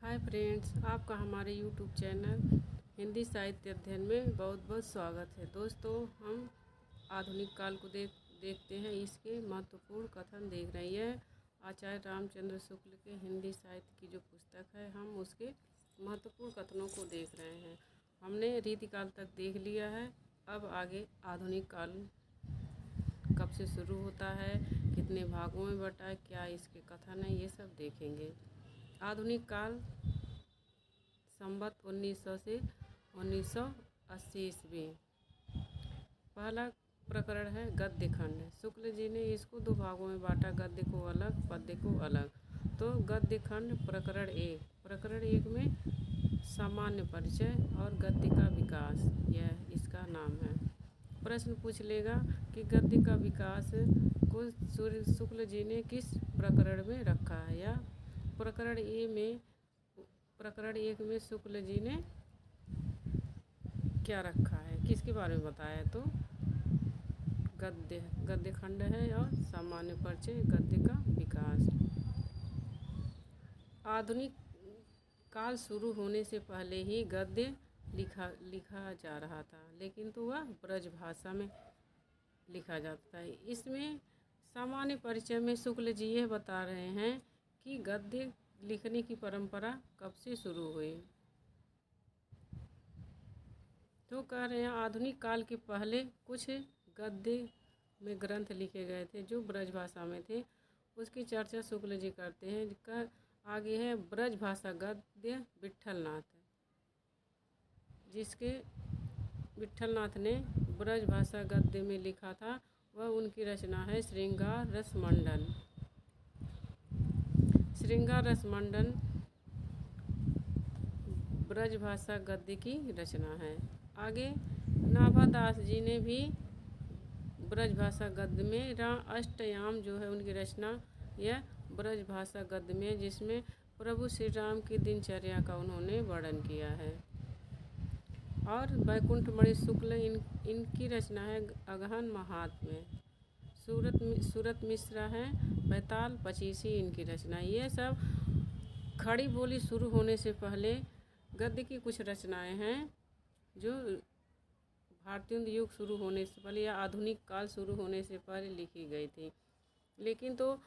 Hi friends, आपका हमारे YouTube channel Hindi साहित्य अध्ययन में बहुत बहुत स्वागत है। दोस्तों, हम आधुनिक काल को देखते हैं, इसके महत्वपूर्ण कथन देख रहे हैं। आचार्य रामचंद्र शुक्ल के हिंदी साहित्य की जो पुस्तक है, हम उसके महत्वपूर्ण कथनों को देख रहे हैं। हमने रीतिकाल तक देख लिया है। अब आगे आधुनिक काल कब से शुरू होता है, कितने भागों में बटा है, क्या इसके कथन है, ये सब देखेंगे। आधुनिक काल संवत 1900 से 1980 ईस्वी। पहला प्रकरण है गद्य खंड। शुक्ल जी ने इसको दो भागों में बांटा, गद्य को अलग, पद्य को अलग। तो गद्य खंड प्रकरण एक में सामान्य परिचय और गद्य का विकास, यह इसका नाम है। प्रश्न पूछ लेगा कि गद्य का विकास को शुक्ल जी ने किस प्रकरण में रखा है, या प्रकरण एक में शुक्ल जी ने क्या रखा है, किसके बारे में बताया। तो गद्य खंड है और सामान्य परिचय, गद्य का विकास। आधुनिक काल शुरू होने से पहले ही गद्य लिखा जा रहा था, लेकिन तो वह ब्रज भाषा में लिखा जाता है। इसमें सामान्य परिचय में शुक्ल जी यह बता रहे हैं कि गद्य लिखने की परंपरा कब से शुरू हुई। तो कह रहे हैं आधुनिक काल के पहले कुछ गद्य में ग्रंथ लिखे गए थे जो ब्रज भाषा में थे, उसकी चर्चा शुक्ल जी करते हैं। जिसका आगे है ब्रज भाषा गद्य विट्ठलनाथ, जिसके विट्ठलनाथ ने ब्रज भाषा गद्य में लिखा था, वह उनकी रचना है श्रृंगार रस मंडन। श्रृंगार रस मंडन ब्रज भाषा गद्य की रचना है। आगे नाभादास जी ने भी ब्रज भाषा गद्य में अष्टयाम जो है उनकी रचना, यह ब्रज भाषा गद्य में, जिसमें प्रभु श्री राम की दिनचर्या का उन्होंने वर्णन किया है। और वैकुंठमणि शुक्ल इनकी रचना है अगहन महात्म्य। सूरत मिश्रा है बैताल पचीसी इनकी रचना। ये सब खड़ी बोली शुरू होने से पहले गद्य की कुछ रचनाएं हैं जो भारतीय युग शुरू होने से पहले या आधुनिक काल शुरू होने से पहले लिखी गई थी। लेकिन तो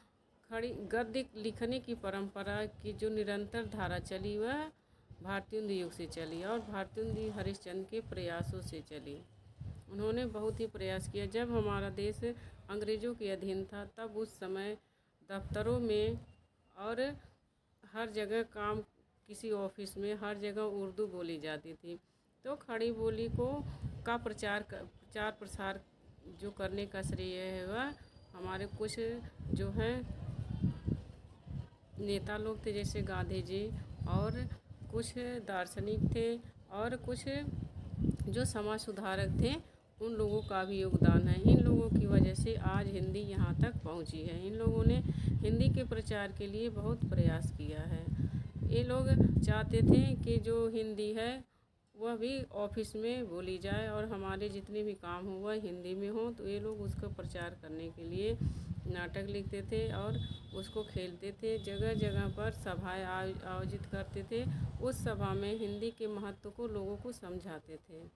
खड़ी गद्य लिखने की परंपरा की जो निरंतर धारा चली, वह भारतीय युग से चली और भारतीय हरिश्चंद्र के प्रयासों से चली। उन्होंने बहुत ही प्रयास किया। जब हमारा देश अंग्रेज़ों के अधीन था, तब उस समय दफ्तरों में और हर जगह काम, किसी ऑफिस में, हर जगह उर्दू बोली जाती थी। तो खड़ी बोली का प्रचार प्रसार जो करने का श्रेय है, वह हमारे कुछ जो हैं नेता लोग थे, जैसे गांधी जी, और कुछ दार्शनिक थे, और कुछ जो समाज सुधारक थे, उन लोगों का भी योगदान है। इन लोगों की वजह से आज हिंदी यहाँ तक पहुँची है। इन लोगों ने हिंदी के प्रचार के लिए बहुत प्रयास किया है। ये लोग चाहते थे कि जो हिंदी है वह भी ऑफिस में बोली जाए और हमारे जितने भी काम हो वह हिंदी में हो। तो ये लोग उसका प्रचार करने के लिए नाटक लिखते थे और उसको खेलते थे। जगह जगह पर सभाएं आयोजित करते थे। उस सभा में हिंदी के महत्व को लोगों को समझाते थे।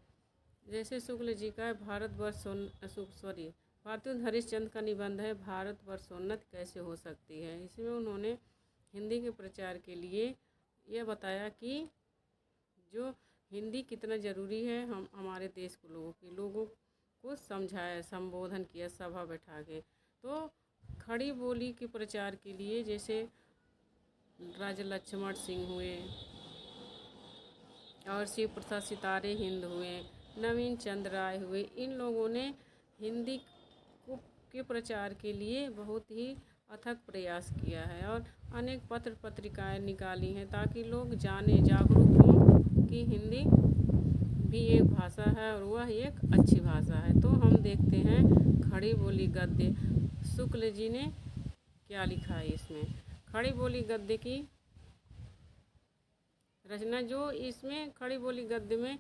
जैसे शुक्ल जी का भारतीय हरिश्चंद्र का निबंध है भारतवर्षोन्नति कैसे हो सकती है। इसमें उन्होंने हिंदी के प्रचार के लिए यह बताया कि जो हिंदी कितना ज़रूरी है, हम हमारे देश के लोगों को समझाया, संबोधन किया सभा बैठा के। तो खड़ी बोली के प्रचार के लिए जैसे राजा लक्ष्मण सिंह हुए और शिव प्रसाद सितारे हिंद हुए, नवीन चंद्र राय हुए, इन लोगों ने हिंदी के प्रचार के लिए बहुत ही अथक प्रयास किया है और अनेक पत्र पत्रिकाएं निकाली हैं, ताकि लोग जाने, जागरूक हों कि हिंदी भी एक भाषा है और वह एक अच्छी भाषा है। तो हम देखते हैं खड़ी बोली गद्य शुक्ल जी ने क्या लिखा है। इसमें खड़ी बोली गद्य की रचना, जो इसमें खड़ी बोली गद्य में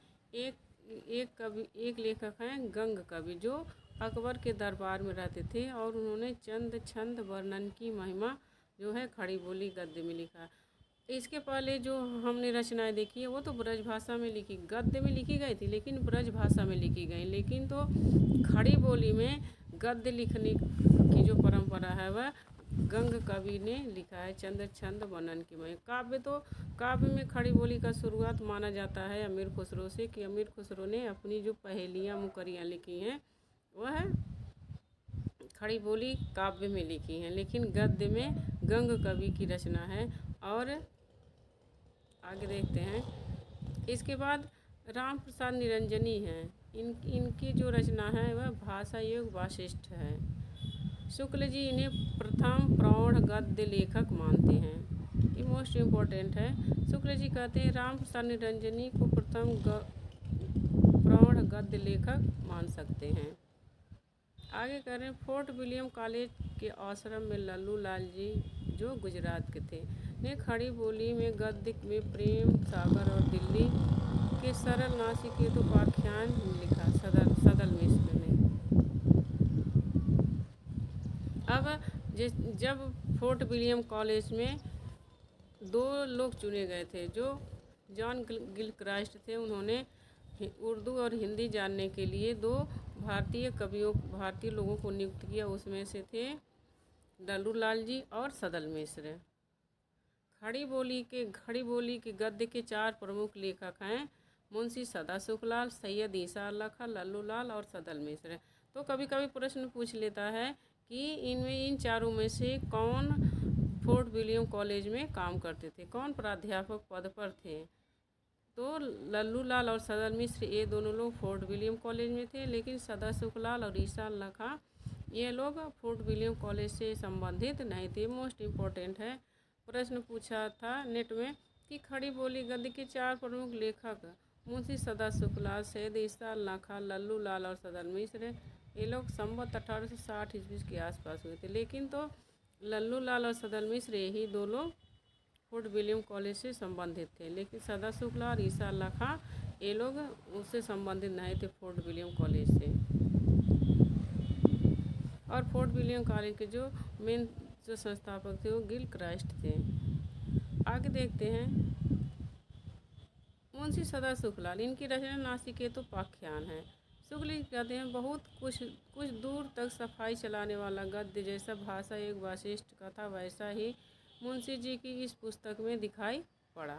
एक लेखक हैं गंग कवि, जो अकबर के दरबार में रहते थे और उन्होंने चंद छंद वर्णन की महिमा जो है खड़ी बोली गद्य में लिखा। इसके पहले जो हमने रचनाएं देखी है वो तो ब्रज भाषा में लिखी, गद्य में लिखी गई थी, लेकिन ब्रज भाषा में लिखी गई। लेकिन तो खड़ी बोली में गद्य लिखने की जो परंपरा है वह गंग कवि ने लिखा है। चंद्र छंद वर्णन की मय काव्य में खड़ी बोली का शुरुआत माना जाता है अमीर खुसरो से, कि अमीर खुसरो ने अपनी जो पहेलियाँ मुकरियाँ लिखी हैं वह खड़ी बोली काव्य में लिखी हैं, लेकिन गद्य में गंग कवि की रचना है। और आगे देखते हैं, इसके बाद राम प्रसाद निरंजनी हैं। इनकी जो रचना है वह भाषा योग वाशिष्ठ है। शुक्ल जी इन्हें प्रथम प्रौढ़ गद्य लेखक मानते हैं, ये मोस्ट इम्पोर्टेंट है। शुक्ल जी कहते हैं राम प्रसाद निरंजनी को प्रथम प्रौढ़ गद्य लेखक मान सकते हैं। आगे कह रहे हैं, फोर्ट विलियम कॉलेज के आश्रम में लल्लू लाल जी जो गुजरात के थे ने खड़ी बोली में गद्य में प्रेम सागर और दिल्ली के सरल नासिकेत उपाख्यान लिखा सदल मिश्र ने। अब जब फोर्ट विलियम कॉलेज में 2 लोग चुने गए थे जो जॉन गिलक्रास्ट थे, उन्होंने उर्दू और हिंदी जानने के लिए 2 भारतीय लोगों को नियुक्त किया। उसमें से थे लल्लू लाल जी और सदल मिश्र। खड़ी बोली के गद्य के 4 प्रमुख लेखक हैं मुंशी सदा सुखलाल, सैयद ईसा अल्लाह खां, लल्लू लाल और सदल मिश्र। तो कभी कभी प्रश्न पूछ लेता है कि इन चारों में से कौन फोर्ट विलियम कॉलेज में काम करते थे, कौन प्राध्यापक पद पर थे। तो लल्लू लाल और सदल मिश्र ये दोनों लोग फोर्ट विलियम कॉलेज में थे, लेकिन सदा सुखलाल और ईसा अल्लाह खां ये लोग फोर्ट विलियम कॉलेज से संबंधित नहीं थे। मोस्ट इम्पोर्टेंट है, प्रश्न पूछा था नेट में कि खड़ी बोली गद्य के 4 प्रमुख लेखक मुंशी सदा सुखलाल, सैयद ईसा अल्लाह खां, लल्लू लाल और सदल मिश्र ये लोग संवत 1860 ईस्वी के आसपास हुए थे। लेकिन तो लल्लू लाल और सदल मिश्र यही 2 लोग फोर्ट विलियम कॉलेज से संबंधित थे, लेकिन सदा शुक्ला और ईसा अल्लाह खां ये लोग उससे संबंधित नहीं थे फोर्ट विलियम कॉलेज से। और फोर्ट विलियम कॉलेज के जो मेन जो संस्थापक थे वो गिलक्रास्ट थे। आगे देखते हैं, मुंशी सदा सुखलाल इनकी रचना नासिकेत उपाख्यान है। शुक्ल जी कहते हैं बहुत कुछ दूर तक सफाई चलाने वाला गद्य जैसा भाषा एक वाशिष्ठ का था, वैसा ही मुंशी जी की इस पुस्तक में दिखाई पड़ा।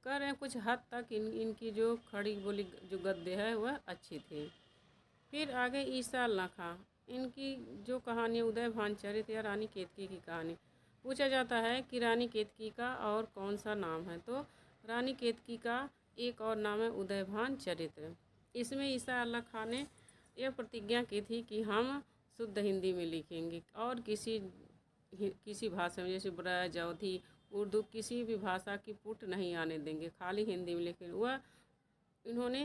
कह रहे हैं कुछ हद तक इनकी जो खड़ी बोली जो गद्य है वह अच्छी थी। फिर आगे ईसा अल्लाह खां, इनकी जो कहानी उदय भान चरित या रानी केतकी की कहानी, पूछा जाता है कि रानी केतकी का और कौन सा नाम है। तो रानी केतकी का एक और नाम है उदय भान चरित्र। इसमें ईसा अल्लाह खां ने यह प्रतिज्ञा की थी कि हम शुद्ध हिंदी में लिखेंगे और किसी भाषा में जैसे ब्रज अवधी उर्दू किसी भी भाषा की पुट नहीं आने देंगे, खाली हिंदी में लिखेंगे। वह इन्होंने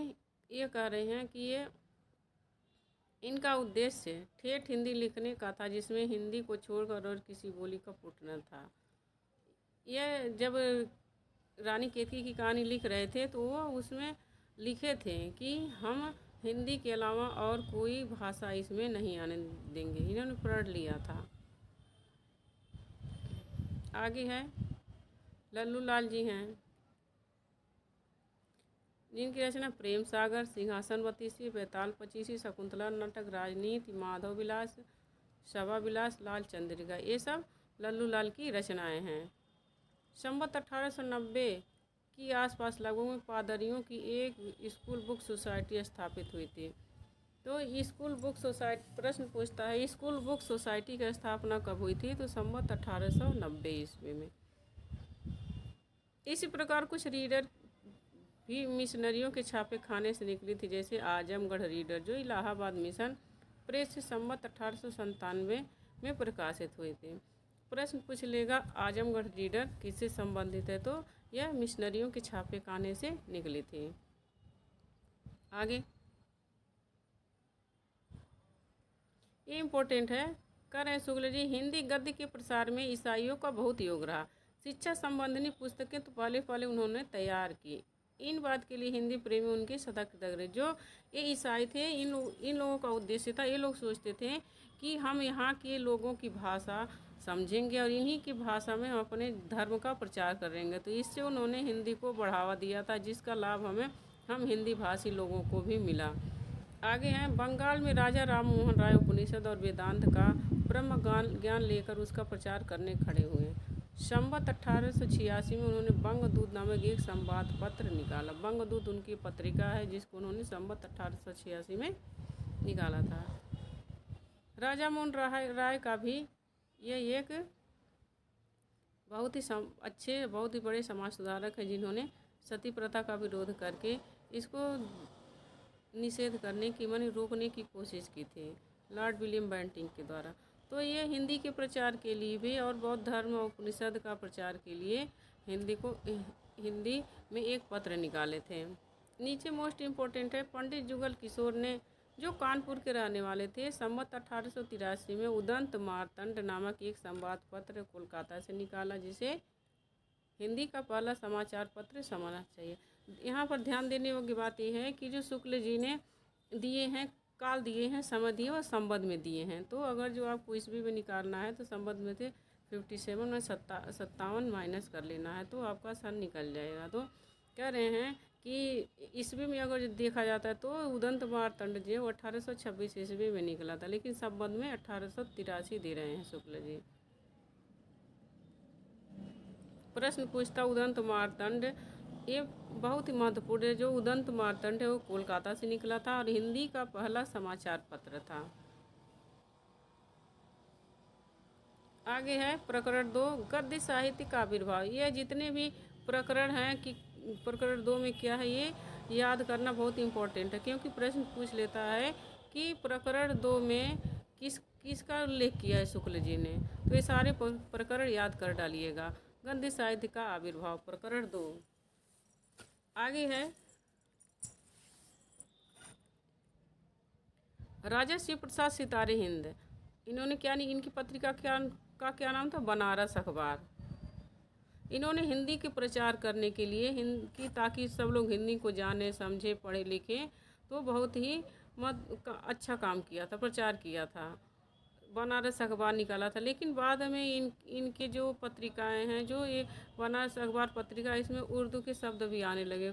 ये कह रहे हैं कि ये इनका उद्देश्य ठेठ हिंदी लिखने का था, जिसमें हिंदी को छोड़कर और किसी बोली का पुट न था। यह जब रानी केतकी की कहानी लिख रहे थे तो वो उसमें लिखे थे कि हम हिंदी के अलावा और कोई भाषा इसमें नहीं आने देंगे, इन्होंने प्रण लिया था। आगे है लल्लू लाल जी हैं, जिनकी रचना प्रेम सागर, सिंहासनवती सी, बेताल पचीसी, शकुंतला नाटक, राजनीति, माधव विलास, सभा विलास, लाल चंद्रिका ये सब लल्लू लाल की रचनाएं हैं। संवत 1890 की आसपास लगभग में पादरियों की एक स्कूल बुक सोसाइटी स्थापित हुई थी। तो स्कूल बुक सोसाइटी प्रश्न पूछता है स्कूल बुक सोसाइटी की स्थापना कब हुई थी, तो संवत 1890 ईस्वी में। इसी प्रकार कुछ रीडर भी मिशनरियों के छापे खाने से निकली थी, जैसे आजमगढ़ रीडर जो इलाहाबाद मिशन प्रेस से संवत 1897 में प्रकाशित हुए थे। प्रश्न पूछ लेगा आजमगढ़ रीडर किससे संबंधित है, तो यह मिशनरियों के छापे खाने से निकली थी। आगे ये इम्पोर्टेंट है, कह रहे हैं शुक्ल जी हिंदी गद्य के प्रसार में ईसाइयों का बहुत योग रहा। शिक्षा संबंधी पुस्तकें तो पहले उन्होंने तैयार की। इन बात के लिए हिंदी प्रेमी उनके सदा कृतज्ञ रहे। जो ये ईसाई थे इन लोगों का उद्देश्य था, ये लोग सोचते थे कि हम यहाँ के लोगों की भाषा समझेंगे और इन्हीं की भाषा में हम अपने धर्म का प्रचार करेंगे। तो इससे उन्होंने हिंदी को बढ़ावा दिया था, जिसका लाभ हम हिंदी भाषी लोगों को भी मिला। आगे हैं, बंगाल में राजा राम मोहन राय उपनिषद और वेदांत का ब्रह्म ज्ञान लेकर उसका प्रचार करने खड़े हुए। संवत 1886 में उन्होंने बंगदूत नामक एक संवाद पत्र निकाला। बंगदूत उनकी पत्रिका है जिसको उन्होंने संवत 1886 में निकाला था। राजा मोहन राय का भी ये एक बहुत ही बड़े समाज सुधारक हैं, जिन्होंने सती प्रथा का विरोध करके इसको निषेध करने की रोकने की कोशिश की थी लॉर्ड विलियम बेंटिंक के द्वारा। तो ये हिंदी के प्रचार के लिए भी और बौद्ध धर्म और उपनिषद का प्रचार के लिए हिंदी में एक पत्र निकाले थे। नीचे मोस्ट इम्पोर्टेंट है, पंडित जुगल किशोर ने, जो कानपुर के रहने वाले थे, संवत 1883 में उदंत मार्तंड नामक एक संवाद पत्र कोलकाता से निकाला, जिसे हिंदी का पहला समाचार पत्र समझना चाहिए। यहाँ पर ध्यान देने योग्य बात यह है कि जो शुक्ल जी ने दिए हैं, काल दिए हैं, समय दिए और संबद्ध में दिए हैं। तो अगर जो आपको ईस्वी में निकालना है तो संबद्ध में थे 57 में 57 माइनस कर लेना है तो आपका सन निकल जाएगा। तो कह रहे हैं कि ईस्वी में अगर देखा जाता है तो उदंत मार्तंड जी वो 1826 ईस्वी में निकला था, लेकिन संबद्ध में 1883 दे रहे हैं शुक्ल जी। प्रश्न पूछता उदंत मार्तंड, ये बहुत ही महत्वपूर्ण है। जो उदंत मार्तंड है वो कोलकाता से निकला था और हिंदी का पहला समाचार पत्र था। आगे है प्रकरण 2, गद्य साहित्य का आविर्भाव। ये जितने भी प्रकरण हैं कि प्रकरण 2 में क्या है ये याद करना बहुत इम्पोर्टेंट है, क्योंकि प्रश्न पूछ लेता है कि प्रकरण 2 में किसका उल्लेख किया है शुक्ल जी ने। तो ये सारे प्रकरण याद कर डालिएगा। गद्य साहित्य का आविर्भाव प्रकरण 2। आगे है राजा शिव प्रसाद सितारे हिंद। इन्होंने इनकी पत्रिका क्या नाम था, बनारस अखबार। इन्होंने हिंदी के प्रचार करने के लिए ताकि सब लोग हिंदी को जाने, समझे, पढ़े लिखे, तो बहुत ही अच्छा काम किया था, प्रचार किया था। बनारस अखबार निकाला था। लेकिन बाद में इनके जो पत्रिकाएं हैं, जो ये बनारस अखबार पत्रिका, इसमें उर्दू के शब्द भी आने लगे।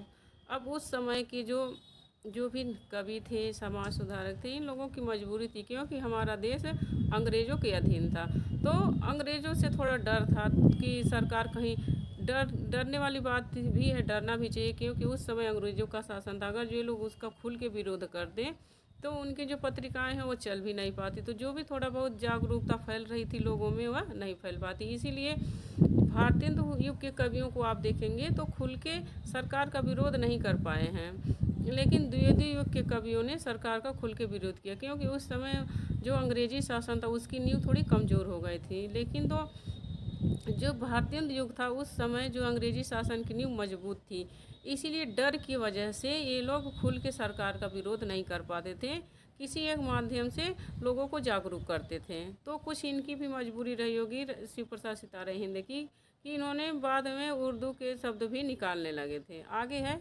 अब उस समय की जो भी कवि थे, समाज सुधारक थे, इन लोगों की मजबूरी थी, क्योंकि हमारा देश अंग्रेज़ों के अधीन था। तो अंग्रेज़ों से थोड़ा डर था कि सरकार कहीं डरने वाली बात भी है, डरना भी चाहिए, क्योंकि उस समय अंग्रेज़ों का शासन था। अगर जो लोग उसका खुल के विरोध कर दें तो उनकी जो पत्रिकाएं हैं वो चल भी नहीं पाती। तो जो भी थोड़ा बहुत जागरूकता फैल रही थी लोगों में, वह नहीं फैल पाती। इसीलिए भारतीय युग के कवियों को आप देखेंगे तो खुल के सरकार का विरोध नहीं कर पाए हैं, लेकिन द्विवेदी युग के कवियों ने सरकार का खुल के विरोध किया, क्योंकि उस समय जो अंग्रेजी शासन था उसकी नींव थोड़ी कमज़ोर हो गई थी। लेकिन तो जो भारतीय युग था उस समय जो अंग्रेजी शासन की नींव मजबूत थी, इसीलिए डर की वजह से ये लोग खुल के सरकार का विरोध नहीं कर पाते थे, किसी एक माध्यम से लोगों को जागरूक करते थे। तो कुछ इनकी भी मजबूरी रही होगी शिव प्रसाद सितारे हिंद की, कि इन्होंने बाद में उर्दू के शब्द भी निकालने लगे थे। आगे है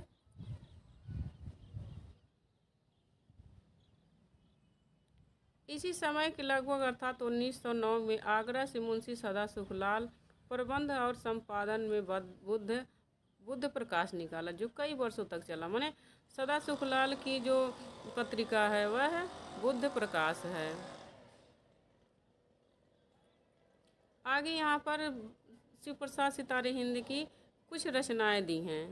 इसी समय के लगभग अर्थात 1909 में आगरा से मुंशी सदा सुखलाल प्रबंध और संपादन में बुद्ध प्रकाश निकाला, जो कई वर्षों तक चला। माने सदा सुखलाल की जो पत्रिका है वह बुद्ध प्रकाश है। आगे यहाँ पर शिव प्रसाद सितारे हिंद की कुछ रचनाएं दी हैं।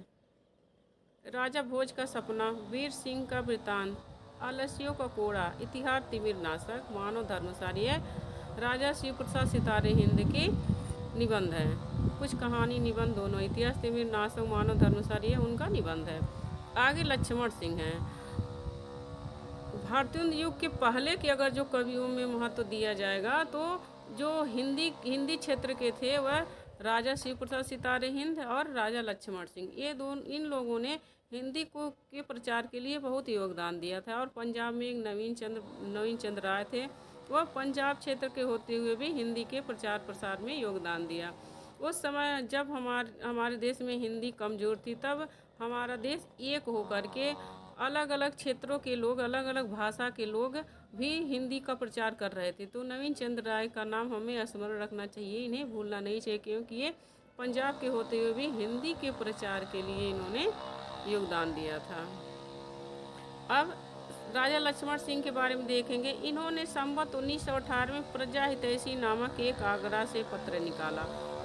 राजा भोज का सपना, वीर सिंह का वृतांत, आलस्यों का कोड़ा, इतिहास तिमिर नाशक, मानव धर्मसारी है राजा शिव प्रसाद सितारे हिंद की निबंध है। कुछ कहानी निबंध दोनों, इतिहास तिमिर नाशक, मानव धर्मसारी है उनका निबंध है। आगे लक्ष्मण सिंह हैं। भारतीय युग के पहले के अगर जो कवियों में महत्व दिया जाएगा तो जो हिंदी क्षेत्र के थे वह राजा शिव प्रसाद सितारे हिंद और राजा लक्ष्मण सिंह, ये इन लोगों ने हिंदी के प्रचार के लिए बहुत योगदान दिया था। और पंजाब में एक नवीन चंद्र राय थे, वह पंजाब क्षेत्र के होते हुए भी हिंदी के प्रचार प्रसार में योगदान दिया। उस समय जब हमारे देश में हिंदी कमज़ोर थी, तब हमारा देश एक होकर के अलग अलग क्षेत्रों के लोग, अलग अलग भाषा के लोग भी हिंदी का प्रचार कर रहे थे। तो नवीन चंद्र राय का नाम हमें स्मरण रखना चाहिए, इन्हें भूलना नहीं चाहिए, क्योंकि ये पंजाब के होते हुए भी हिंदी के प्रचार के लिए इन्होंने योगदान दिया था। अब राजा लक्ष्मण सिंह के बारे में देखेंगे। इन्होंने संवत 1918 में प्रजा हितैषी नामक एक आगरा से पत्र निकाला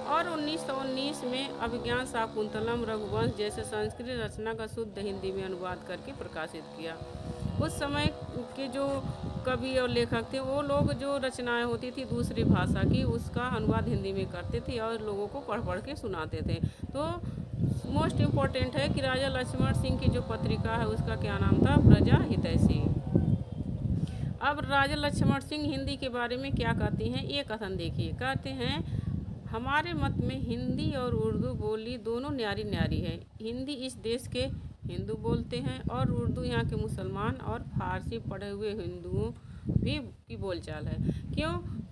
और 1919 में अभिज्ञान शाकुंतलम, रघुवंश जैसे संस्कृत रचना का शुद्ध हिंदी में अनुवाद करके प्रकाशित किया। उस समय के जो कवि और लेखक थे वो लोग जो रचनाएं होती थी दूसरी भाषा की, उसका अनुवाद हिंदी में करते थे और लोगों को पढ़ पढ़ के सुनाते थे। तो मोस्ट इम्पोर्टेंट है कि राजा लक्ष्मण सिंह की जो पत्रिका है उसका क्या नाम था, प्रजा हितैषी। अब राजा लक्ष्मण सिंह हिंदी के बारे में क्या कहते हैं, ये कथन देखिए। कहते हैं, हमारे मत में हिंदी और उर्दू बोली दोनों न्यारी न्यारी है। हिंदी इस देश के हिंदू बोलते हैं और उर्दू यहाँ के मुसलमान और फारसी पढ़े हुए हिंदुओं भी की बोलचाल है।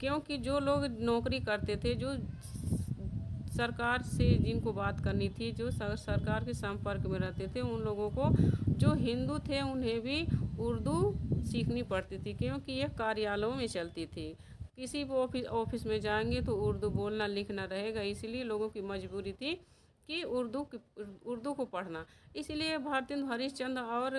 क्योंकि जो लोग नौकरी करते थे, जो सरकार से जिनको बात करनी थी, जो सरकार के संपर्क में रहते थे, उन लोगों को जो हिंदू थे उन्हें भी उर्दू सीखनी पड़ती थी, क्योंकि यह कार्यालयों में चलती थी। किसी भी ऑफिस में जाएंगे तो उर्दू बोलना लिखना रहेगा, इसलिए लोगों की मजबूरी थी कि उर्दू को पढ़ना। इसलिए भारतेंदु हरिश्चंद्र और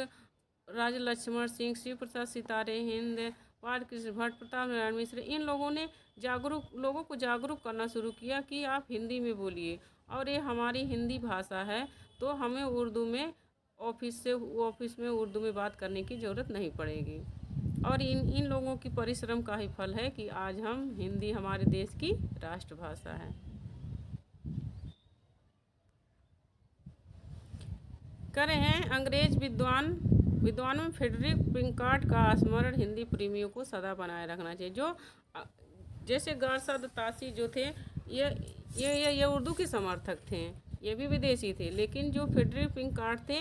राजा लक्ष्मण सिंह, शिव प्रसाद सितारे हिंद, पाल कृष्ण भट्ट, प्रताप नारायण मिश्र, इन लोगों ने लोगों को जागरूक करना शुरू किया कि आप हिंदी में बोलिए और ये हमारी हिंदी भाषा है, तो हमें उर्दू में ऑफिस में उर्दू में बात करने की ज़रूरत नहीं पड़ेगी। और इन लोगों की परिश्रम का ही फल है कि आज हिंदी हमारे देश की राष्ट्रभाषा है। कर रहे हैं अंग्रेज विद्वानों में फ्रेडरिक पिंकार्ट का स्मरण हिंदी प्रेमियों को सदा बनाए रखना चाहिए। जो जैसे गारसाद तासी जो थे, ये उर्दू के समर्थक थे, ये भी विदेशी थे, लेकिन जो फ्रेडरिक पिंकार्ट थे,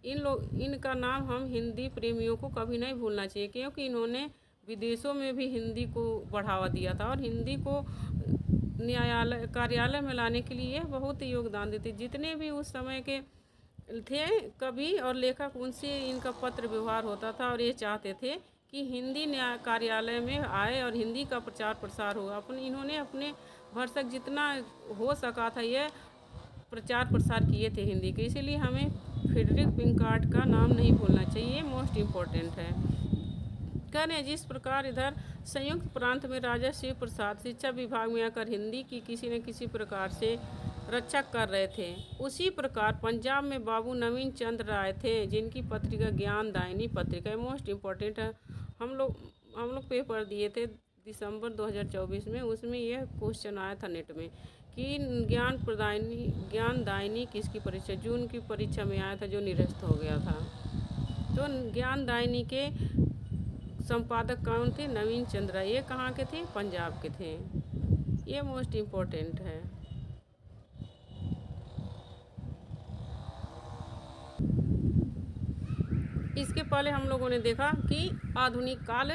इनका नाम हम हिंदी प्रेमियों को कभी नहीं भूलना चाहिए, क्योंकि इन्होंने विदेशों में भी हिंदी को बढ़ावा दिया था और हिंदी को कार्यालय में लाने के लिए बहुत योगदान देते। जितने भी उस समय के थे कवि और लेखक, उनसे इनका पत्र व्यवहार होता था और ये चाहते थे कि हिंदी कार्यालय में आए और हिंदी का प्रचार प्रसार हो। इन्होंने अपने भरसक जितना हो सका था ये प्रचार प्रसार किए थे हिंदी के, इसीलिए हमें फ्रेडरिक पिंकार्ट का नाम नहीं भूलना चाहिए, मोस्ट इम्पोर्टेंट है। कह रहे हैं, जिस प्रकार इधर संयुक्त प्रांत में राजा शिव प्रसाद शिक्षा विभाग में आकर हिंदी की किसी न किसी प्रकार से रक्षा कर रहे थे, उसी प्रकार पंजाब में बाबू नवीन चंद्र राय थे, जिनकी पत्रिका ज्ञान दायिनी पत्रिका मोस्ट इम्पोर्टेंट है। हम लोग पेपर दिए थे दिसंबर 2024 में, उसमें यह क्वेश्चन आया था नेट में कि ज्ञान दायिनी किसकी परीक्षा, जून की परीक्षा में आया था, जो निरस्त हो गया था। तो ज्ञान दायिनी के संपादक कौन थे, नवीन चंद्र राय। ये कहाँ के थे, पंजाब के थे। ये मोस्ट इम्पोर्टेंट है। इसके पहले हम लोगों ने देखा कि आधुनिक काल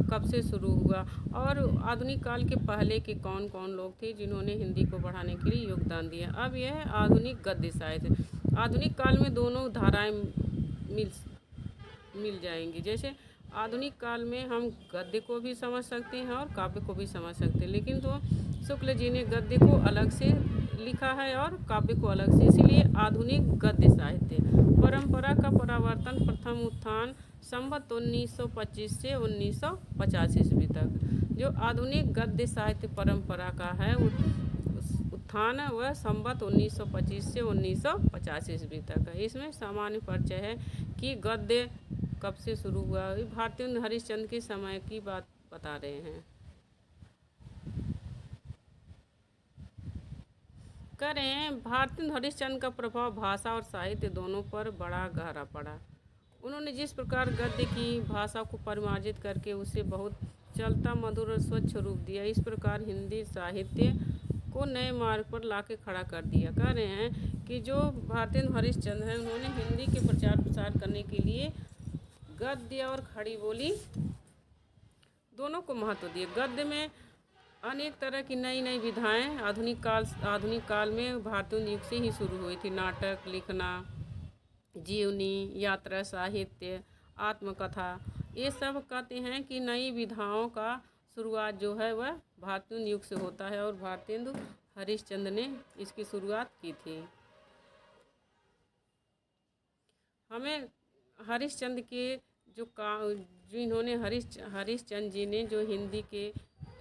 कब से शुरू हुआ और आधुनिक काल के पहले के कौन कौन लोग थे जिन्होंने हिंदी को बढ़ाने के लिए योगदान दिया। अब यह है आधुनिक गद्य साहित्य। आधुनिक काल में दोनों धाराएं मिल जाएंगी। जैसे आधुनिक काल में हम गद्य को भी समझ सकते हैं और काव्य को भी समझ सकते हैं, लेकिन तो शुक्ल जी ने गद्य को अलग से लिखा है और काव्य को अलग से, इसीलिए आधुनिक गद्य साहित्य। परंपरा का परावर्तन, प्रथम उत्थान संवत 1925 से 1950 ईस्वी तक। जो आधुनिक गद्य साहित्य परंपरा का है उत्थान है वह संवत 1925 से 1950 ईस्वी तक है। इसमें सामान्य परिचय है कि गद्य कब से शुरू हुआ। भारतेंदु हरिश्चंद्र के समय की बात बता रहे हैं। कह रहे हैं, भारतेंदु हरिश्चंद्र का प्रभाव भाषा और साहित्य दोनों पर बड़ा गहरा पड़ा। उन्होंने जिस प्रकार गद्य की भाषा को परिमार्जित करके उसे बहुत चलता, मधुर और स्वच्छ रूप दिया, इस प्रकार हिंदी साहित्य को नए मार्ग पर लाके खड़ा कर दिया। कह रहे हैं कि जो भारतेंदु हरिश्चंद्र हैं, उन्होंने हिंदी के प्रचार प्रसार करने के लिए गद्य और खड़ी बोली दोनों को महत्व दिए। गद्य में अनेक तरह की नई विधाएं आधुनिक काल में भारतीय युग से ही शुरू हुई थी। नाटक लिखना, जीवनी, यात्रा साहित्य, आत्मकथा, ये सब कहते हैं कि नई विधाओं का शुरुआत जो है वह भारतेंदु युग से होता है और भारतेंदु हरिश्चंद्र ने इसकी शुरुआत की थी। हमें हरिश्चंद्र के जो इन्होंने हरिश्चंद्र जी ने जो हिंदी के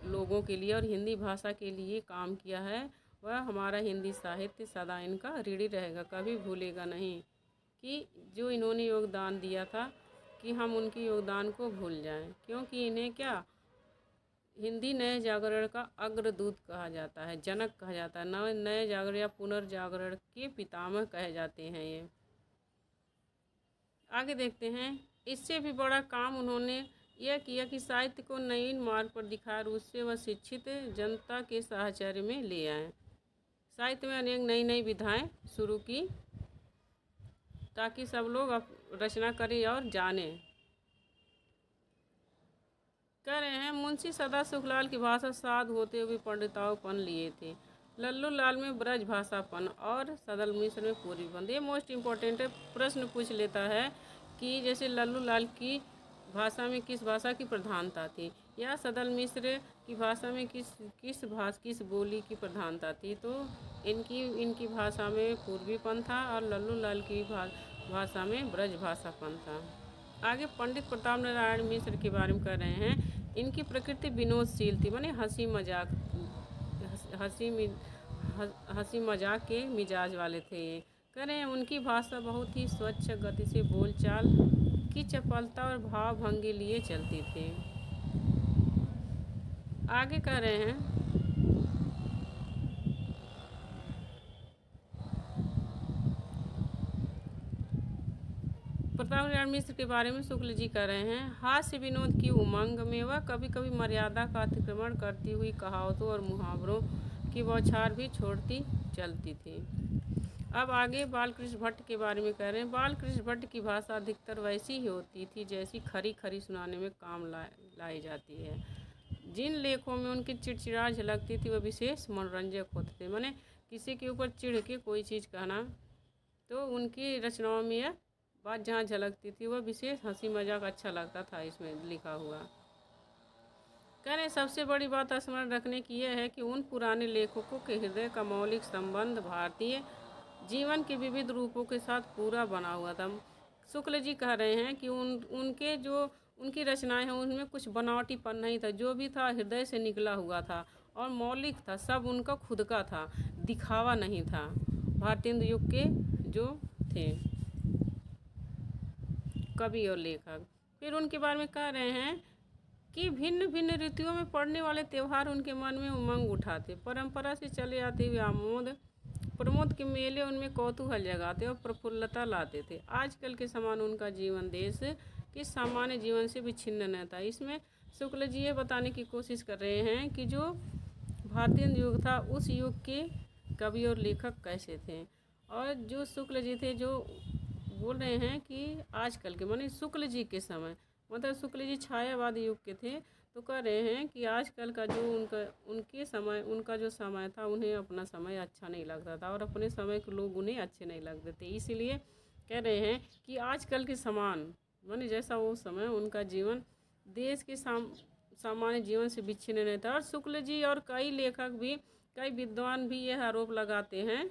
लोगों के लिए और हिंदी भाषा के लिए काम किया है, वह हमारा हिंदी साहित्य सदा इनका ऋणी रहेगा, कभी भूलेगा नहीं। कि जो इन्होंने योगदान दिया था कि हम उनके योगदान को भूल जाएं, क्योंकि इन्हें क्या हिंदी नए जागरण का अग्रदूत कहा जाता है, जनक कहा जाता है, नए जागरण या पुनर्जागरण के पितामह कहे जाते हैं ये। आगे देखते हैं, इससे भी बड़ा काम उन्होंने यह किया कि साहित्य को नई मार्ग पर दिखाया और उससे वह शिक्षित जनता के साहचर्य में ले आए। साहित्य में अनेक नई नई विधाएं शुरू की ताकि सब लोग रचना करें और जानें। कह रहे हैं, मुंशी सदा सुखलाल की भाषा साध होते हुए पंडिताओपन लिए थे। लल्लू लाल में ब्रज भाषापन और सदल मिश्र में पूर्वीपन। ये मोस्ट इम्पोर्टेंट है, प्रश्न पूछ लेता है कि जैसे लल्लू लाल की भाषा में किस भाषा की प्रधानता थी, या सदल मिश्र की भाषा में किस बोली की प्रधानता थी। तो इनकी भाषा में पूर्वीपन था और लल्लू लाल की भाषा में ब्रज भाषापन था। आगे पंडित प्रताप नारायण मिश्र के बारे में कह रहे हैं, इनकी प्रकृति विनोदशील थी, माने हंसी मजाक के मिजाज वाले थे। कह रहे हैं उनकी भाषा बहुत ही स्वच्छ गति से बोलचाल की चपलता और भाव भंगी लिए चलती थी। आगे कह रहे हैं, प्रताप नारायण मिश्र के बारे में शुक्ल जी कह रहे हैं, हास्य विनोद की उमंग में वह कभी कभी मर्यादा का अतिक्रमण करती हुई कहावतों और मुहावरों की बौछार भी छोड़ती चलती थी। अब आगे बालकृष्ण भट्ट के बारे में कह रहे हैं, बालकृष्ण भट्ट की भाषा अधिकतर वैसी ही होती थी जैसी खरी खरी सुनाने में काम लाई जाती है। जिन लेखों में उनकी चिड़चिड़ा झलकती थी वह विशेष मनोरंजक होते थे, माने किसी के ऊपर चिढ़ के कोई चीज़ कहना, तो उनकी रचनाओं में यह बात जहाँ झलकती थी वह विशेष हंसी मजाक अच्छा लगता था इसमें लिखा हुआ। कह रहे सबसे बड़ी बात स्मरण रखने की यह है कि उन पुराने लेखकों के हृदय का मौलिक संबंध भारतीय जीवन के विविध रूपों के साथ पूरा बना हुआ था। शुक्ल जी कह रहे हैं कि उनकी रचनाएं हैं उनमें कुछ बनावटीपन नहीं था, जो भी था हृदय से निकला हुआ था और मौलिक था, सब उनका खुद का था, दिखावा नहीं था। भारतेंदु युग के जो थे कवि और लेखक। फिर उनके बारे में कह रहे हैं कि भिन्न भिन्न ऋतुओं में पड़ने वाले त्यौहार उनके मन में उमंग उठाते, परंपरा से चले आते हुए प्रमोद के मेले उनमें कौतूहल जगाते और प्रफुल्लता लाते थे। आजकल के समान उनका जीवन देश के सामान्य जीवन से विच्छिन्न न था। इसमें शुक्ल जी ये बताने की कोशिश कर रहे हैं कि जो भारतीय युग था उस युग के कवि और लेखक कैसे थे, और जो शुक्ल जी थे जो बोल रहे हैं कि आजकल के माने शुक्ल जी के समय, मतलब शुक्ल जी छायावाद युग के थे, तो कह रहे हैं कि आजकल का जो उनका जो समय था उन्हें अपना समय अच्छा नहीं लगता था और अपने समय के लोग उन्हें अच्छे नहीं लगते थे। इसीलिए कह रहे हैं कि आजकल के समान माने जैसा वो समय उनका जीवन देश के सामान्य जीवन से विच्छिन्न नहीं था। और शुक्ल जी और कई लेखक भी, कई विद्वान भी यह आरोप लगाते हैं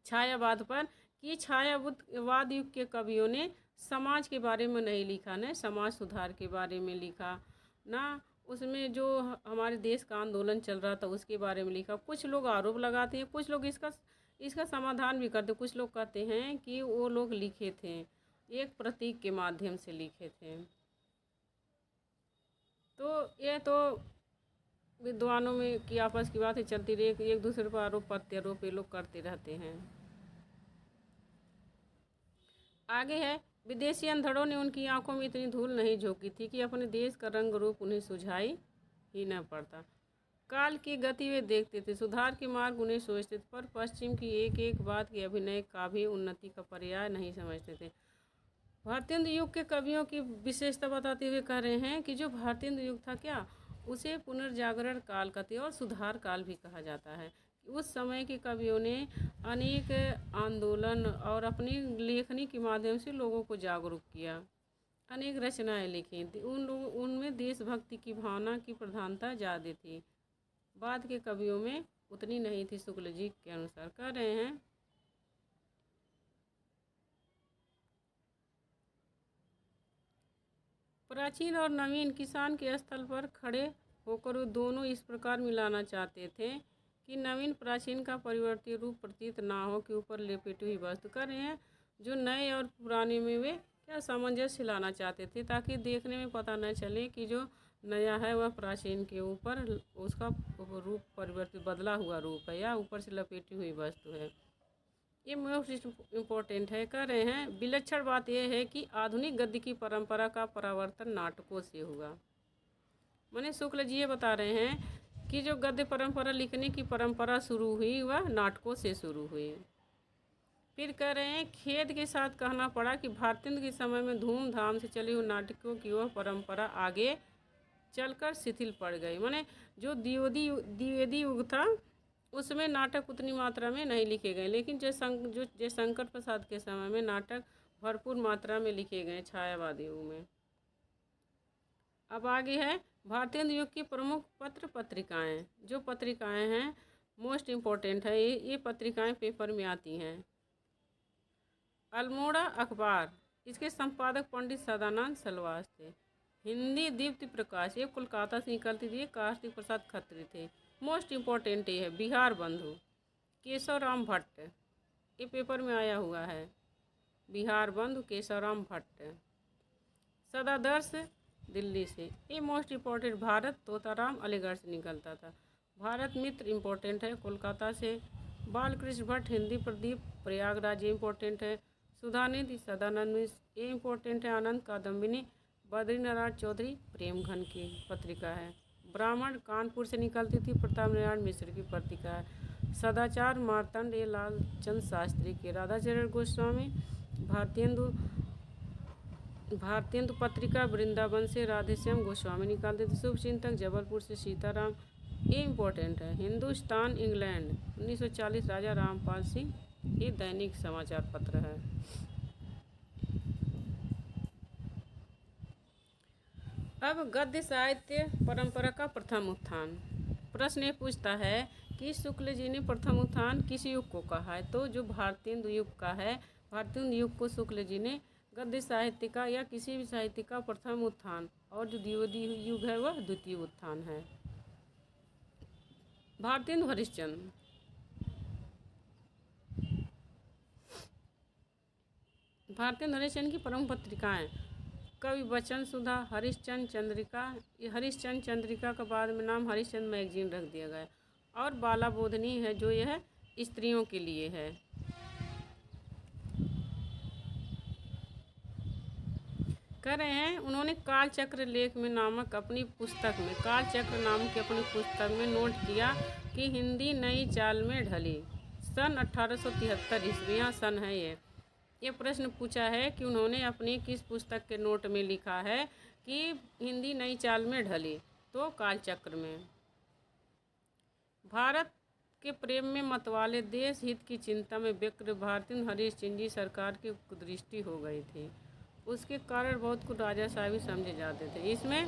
छायावाद पर कि छायावाद युग के कवियों ने समाज के बारे में नहीं लिखा, न समाज सुधार के बारे में लिखा, ना उसमें जो हमारे देश का आंदोलन चल रहा था उसके बारे में लिखा। कुछ लोग आरोप लगाते हैं, कुछ लोग इसका समाधान भी करते। कुछ लोग कहते हैं कि वो लोग लिखे थे, एक प्रतीक के माध्यम से लिखे थे। तो ये तो विद्वानों में की आपस की बातें चलती रही, एक दूसरे पर आरोप प्रत्यारोप ये लोग करते रहते हैं। आगे है, विदेशी अंधड़ों ने उनकी आंखों में इतनी धूल नहीं झोंकी थी कि अपने देश का रंग रूप उन्हें सुझाई ही न पड़ता। काल की गति वे देखते थे, सुधार के मार्ग उन्हें सोचते थे, पर पश्चिम की एक एक बात के अभिनय का भी उन्नति का पर्याय नहीं समझते थे। भारतीय युग के कवियों की विशेषता बताते हुए कह रहे हैं कि जो भारतीय युग था क्या, उसे पुनर्जागरण काल कहते हैं और सुधार काल भी कहा जाता है। उस समय के कवियों ने अनेक आंदोलन और अपनी लेखनी के माध्यम से लोगों को जागरूक किया। अनेक रचनाएं लिखी थी। उनमें देशभक्ति की भावना की प्रधानता ज़्यादा थी। बाद के कवियों में उतनी नहीं थी। शुक्ल जी के अनुसार कह रहे हैं, प्राचीन और नवीन किसान के स्थल पर खड़े होकर वो दोनों इस प्रकार मिलाना चाहते थे कि नवीन प्राचीन का परिवर्तित रूप प्रतीत ना हो, के ऊपर लेपेटी हुई वस्तु। कर रहे हैं जो नए और पुराने में वे क्या सामंजस्य लाना चाहते थे, ताकि देखने में पता न चले कि जो नया है वह प्राचीन के ऊपर उसका रूप परिवर्तित बदला हुआ रूप है या ऊपर से लपेटी हुई वस्तु है। ये मोस्ट इम्पोर्टेंट है। कह रहे हैं विलक्षण बात यह है कि आधुनिक गद्य की परंपरा का परावर्तन नाटकों से हुआ। माने शुक्ल जी ये बता रहे हैं कि जो गद्य परंपरा लिखने की परंपरा शुरू हुई वह नाटकों से शुरू हुई। फिर कह रहे हैं खेद के साथ कहना पड़ा कि भारतेंदु के समय में धूमधाम से चली हुई नाटकों की वह परंपरा आगे चलकर शिथिल पड़ गई। माने जो द्विवेदी युग था उसमें नाटक उतनी मात्रा में नहीं लिखे गए, लेकिन जयशंकर प्रसाद के समय में नाटक भरपूर मात्रा में लिखे गए छायावादी युग में। अब आगे है भारतेंदु युग की प्रमुख पत्र पत्रिकाएं। जो पत्रिकाएं हैं मोस्ट इम्पोर्टेंट है, ये पत्रिकाएं पेपर में आती हैं। अल्मोड़ा अखबार, इसके संपादक पंडित सदानंद सलवास थे। हिंदी दीप्ति प्रकाश, ये कोलकाता से निकलती थी, कार्तिक प्रसाद खत्री थे। मोस्ट इम्पोर्टेंट ये है बिहार बंधु, केशव राम भट्ट, ये पेपर में आया हुआ है। बिहार बंधु केशव राम भट्ट। सदादर्श दिल्ली से, ये मोस्ट इम्पोर्टेंट भारत तोताराम अलीगढ़ से निकलता था। भारत मित्र इम्पोर्टेंट है कोलकाता से। बालकृष्ण भट्ट हिंदी प्रदीप प्रयागराज, ये इम्पोर्टेंट है। सुधानिधि सदानंद मिश्र, ये इम्पोर्टेंट है। आनंद कादम्बिनी बद्रीनारायण चौधरी प्रेमघन की पत्रिका है। ब्राह्मण कानपुर से निकलती थी, प्रताप नारायण मिश्र की पत्रिका है। सदाचार मार्तंड, ये लालचंद शास्त्री की। राधाचरण गोस्वामी भारतेंदु पत्रिका वृंदावन से राधेश्याम गोस्वामी निकालते थे। शुभचिंतक जबलपुर से सीताराम, ये इम्पोर्टेंट है। हिंदुस्तान इंग्लैंड 1940 राजा रामपाल सिंह, ये दैनिक समाचार पत्र है। अब गद्य साहित्य परंपरा का प्रथम उत्थान। प्रश्न ये पूछता है कि शुक्ल जी ने प्रथम उत्थान किस युग को कहा है, तो जो भारतेंदु युग का है, भारतेंदु युग को शुक्ल जी ने गद्य साहित्य का या किसी भी साहित्य का प्रथम उत्थान, और जो द्विवेदी युग है वह द्वितीय उत्थान है। भारतेंदु हरिश्चंद्र, भारतेंदु हरिश्चंद्र की प्रमुख पत्रिकाएं कवि वचन सुधा, हरिश्चंद्र चंद्रिका। ये हरिश्चंद्र चंद्रिका का बाद में नाम हरिश्चंद्र मैगजीन रख दिया गया। और बाला बोधनी है, जो यह स्त्रियों के लिए है। कह रहे हैं उन्होंने कालचक्र लेख में नामक अपनी पुस्तक में, कालचक्र नाम की अपनी पुस्तक में नोट किया कि हिंदी नई चाल में ढली। सन 1873 ईस्वी, यहाँ सन है ये प्रश्न पूछा है कि उन्होंने अपनी किस पुस्तक के नोट में लिखा है कि हिंदी नई चाल में ढली, तो कालचक्र में। भारत के प्रेम में मतवाले देश हित की चिंता में व्यग्र भारतेंदु हरिश्चंद्र जी सरकार की कुदृष्टि हो गई थी। उसके कारण बहुत कुछ राजाशाही समझे जाते थे। इसमें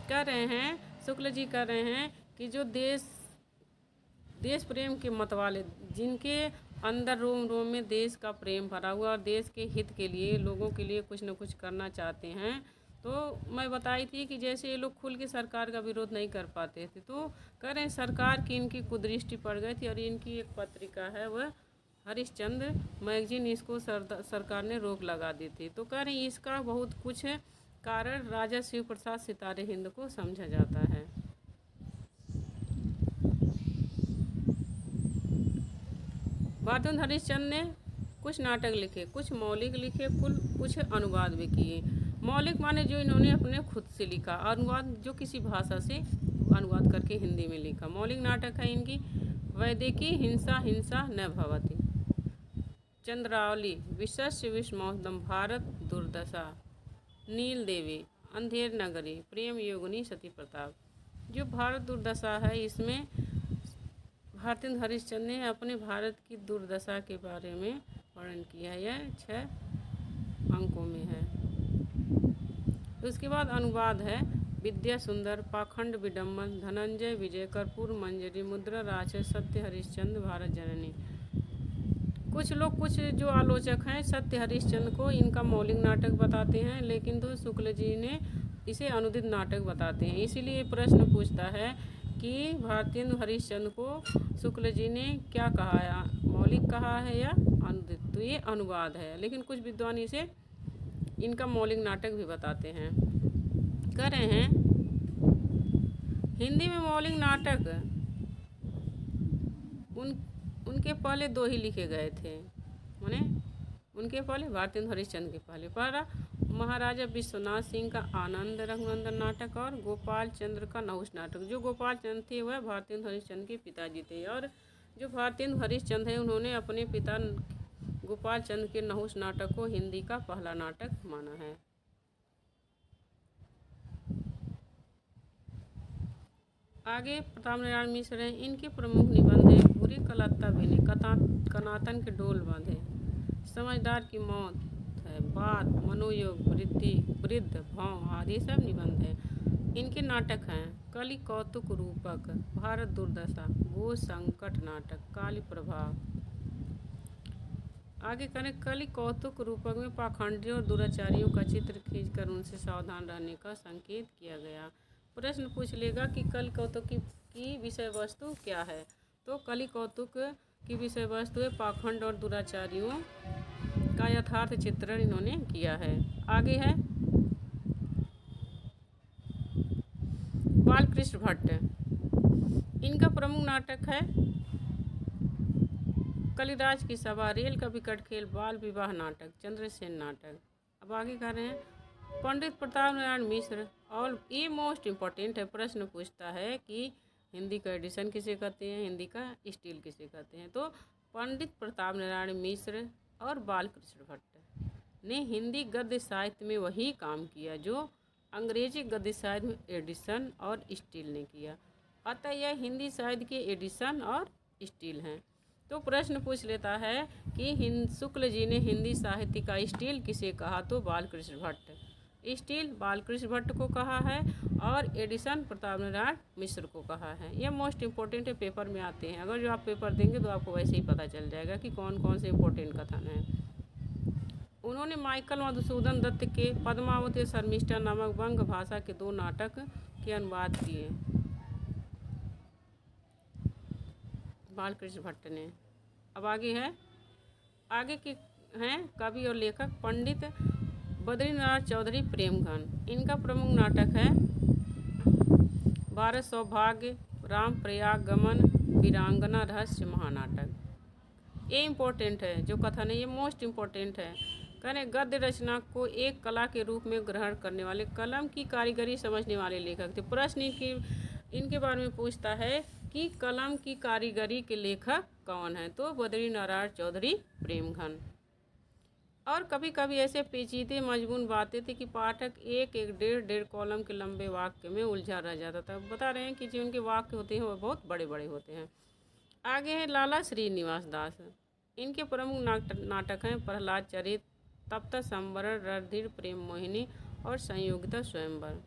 कह रहे हैं शुक्ल जी कह रहे हैं कि जो देश प्रेम के मतवाले, जिनके अंदर रोम रोम में देश का प्रेम भरा हुआ और देश के हित के लिए, लोगों के लिए कुछ न कुछ करना चाहते हैं, तो मैं बताई थी कि जैसे ये लोग खुल के सरकार का विरोध नहीं कर पाते थे, तो कह रहे हैं सरकार की इनकी कुदृष्टि पड़ गई थी। और इनकी एक पत्रिका है वह हरिश्चंद्र मैगजीन, इसको सरकार ने रोक लगा दी थी। तो कह रहे हैं इसका बहुत कुछ कारण राजा शिव प्रसाद सितारे हिंद को समझा जाता है। भारतेंदु हरिश्चंद्र ने कुछ नाटक लिखे, कुछ मौलिक लिखे, कुछ अनुवाद भी किए। मौलिक माने जो इन्होंने अपने खुद से लिखा, अनुवाद जो किसी भाषा से अनुवाद करके हिंदी में लिखा। मौलिक नाटक है इनकी वैदेकी, हिंसा हिंसा न भवति, चंद्रावली, विशस्य विषमोदम, भारत दुर्दशा, नील देवी, अंधेर नगरी, प्रेम योगिनी, सती प्रताप। जो भारत दुर्दशा है इसमें भारतेंदु हरिश्चंद्र ने अपने भारत की दुर्दशा के बारे में वर्णन किया है। यह 6 अंकों में है। उसके बाद अनुवाद है विद्या सुंदर, पाखंड विडम्बन, धनंजय विजय, कर्पूर मंजरी, मुद्रा राक्षस, सत्य हरिश्चंद्र, भारत जननी। कुछ लोग, कुछ जो आलोचक हैं सत्य हरिश्चंद्र को इनका मौलिक नाटक बताते हैं, लेकिन तो शुक्ल जी ने इसे अनुदित नाटक बताते हैं। इसीलिए प्रश्न पूछता है कि भारतेंदु हरिश्चंद्र को शुक्ल जी ने क्या कहा है, मौलिक कहा है या अनुदित। तो ये अनुवाद है, लेकिन कुछ विद्वान इसे इनका मौलिक नाटक भी बताते हैं। कह रहे हैं हिंदी में मौलिक नाटक उनके पहले 2 ही लिखे गए थे। माने उनके पहले भारतेंदु हरिश्चंद्र के पहले पहला महाराजा विश्वनाथ सिंह का आनंद रघुनंदन नाटक और गोपाल चंद्र का नहुष नाटक। जो गोपाल चंद्र थे वह भारतेंदु हरिश्चंद्र के पिताजी थे, और जो भारतेंदु हरिश्चंद्र हैं उन्होंने अपने पिता गोपाल चंद्र के नहुष नाटक को हिंदी का पहला नाटक माना है। आगे प्रताप नारायण मिश्र हैं। इनके प्रमुख निबंध हैं बुरी कलत्ता बेने, कनातन के डोल बांधे, समझदार की मौत है, बात, मनोयोग, वृद्ध, भाव आदि सब निबंध हैं। इनके नाटक हैं कलि कौतुक रूपक, भारत दुर्दशा, गो संकट नाटक, काली प्रभाव। आगे करें कलि कौतुक रूपक में पाखंडियों और दुराचारियों का चित्र खींचकर उनसे सावधान रहने का संकेत किया गया। प्रश्न पूछ लेगा कि कलि कौतुक की विषय वस्तु क्या है। तो कलि कौतुक की विषय वस्तु है पाखंड और दुराचारियों का यथार्थ चित्रण इन्होंने किया है। आगे है बालकृष्ण भट्ट। इनका प्रमुख नाटक है कलिराज की सभा, रेल का विकट खेल, बाल विवाह नाटक, चंद्रसेन नाटक। अब आगे कह रहे हैं पंडित प्रताप नारायण मिश्र। और ये मोस्ट इम्पोर्टेंट है, प्रश्न पूछता है कि हिंदी का एडिशन किसे कहते हैं, हिंदी का स्टील किसे कहते हैं। तो पंडित प्रताप नारायण मिश्र और बालकृष्ण भट्ट ने हिंदी गद्य साहित्य में वही काम किया जो अंग्रेजी गद्य साहित्य में एडिशन और स्टील ने किया। अतः यह हिंदी साहित्य के एडिशन और स्टील हैं। तो प्रश्न पूछ लेता है कि शुक्ल जी ने हिंदी साहित्य का स्टील किसे कहा। तो बालकृष्ण भट्ट। स्टील बालकृष्ण भट्ट को कहा है और एडिशन प्रताप नारायण मिश्र को कहा है। यह मोस्ट इम्पोर्टेंट है, पेपर में आते हैं। अगर जो आप पेपर देंगे तो आपको वैसे ही पता चल जाएगा कि कौन कौन से इम्पोर्टेंट कथन हैं। उन्होंने माइकल मधुसूदन दत्त के पद्मावती शर्मिष्ठा नामक वंग भाषा के 2 नाटक के अनुवाद किए बालकृष्ण भट्ट ने। अब आगे के हैं कवि और लेखक पंडित बद्रीनाथ चौधरी प्रेमघन। इनका प्रमुख नाटक है भारत सौभाग्य, राम प्रयाग गमन, वीरांगना रहस्य महानाटक। ये इम्पोर्टेंट है, जो कथन है ये मोस्ट इम्पोर्टेंट है। करें गद्य रचना को एक कला के रूप में ग्रहण करने वाले, कलम की कारीगरी समझने वाले लेखक थे। प्रश्न इनके बारे में पूछता है कि कलम की कारीगरी के लेखक कौन है। तो बद्रीनारायण चौधरी प्रेमघन। और कभी कभी ऐसे पेचीदे मजबून बातें थी कि पाठक एक डेढ़ कॉलम के लंबे वाक्य में उलझा रह जाता था। बता रहे हैं कि जो उनके वाक्य होते हैं वो बहुत बड़े बड़े होते हैं। आगे है लाला श्रीनिवास दास। इनके प्रमुख नाटक हैं प्रहलाद चरित, तप्त संवरण, रणधीर प्रेम मोहिनी और संयोगिता स्वयंवर।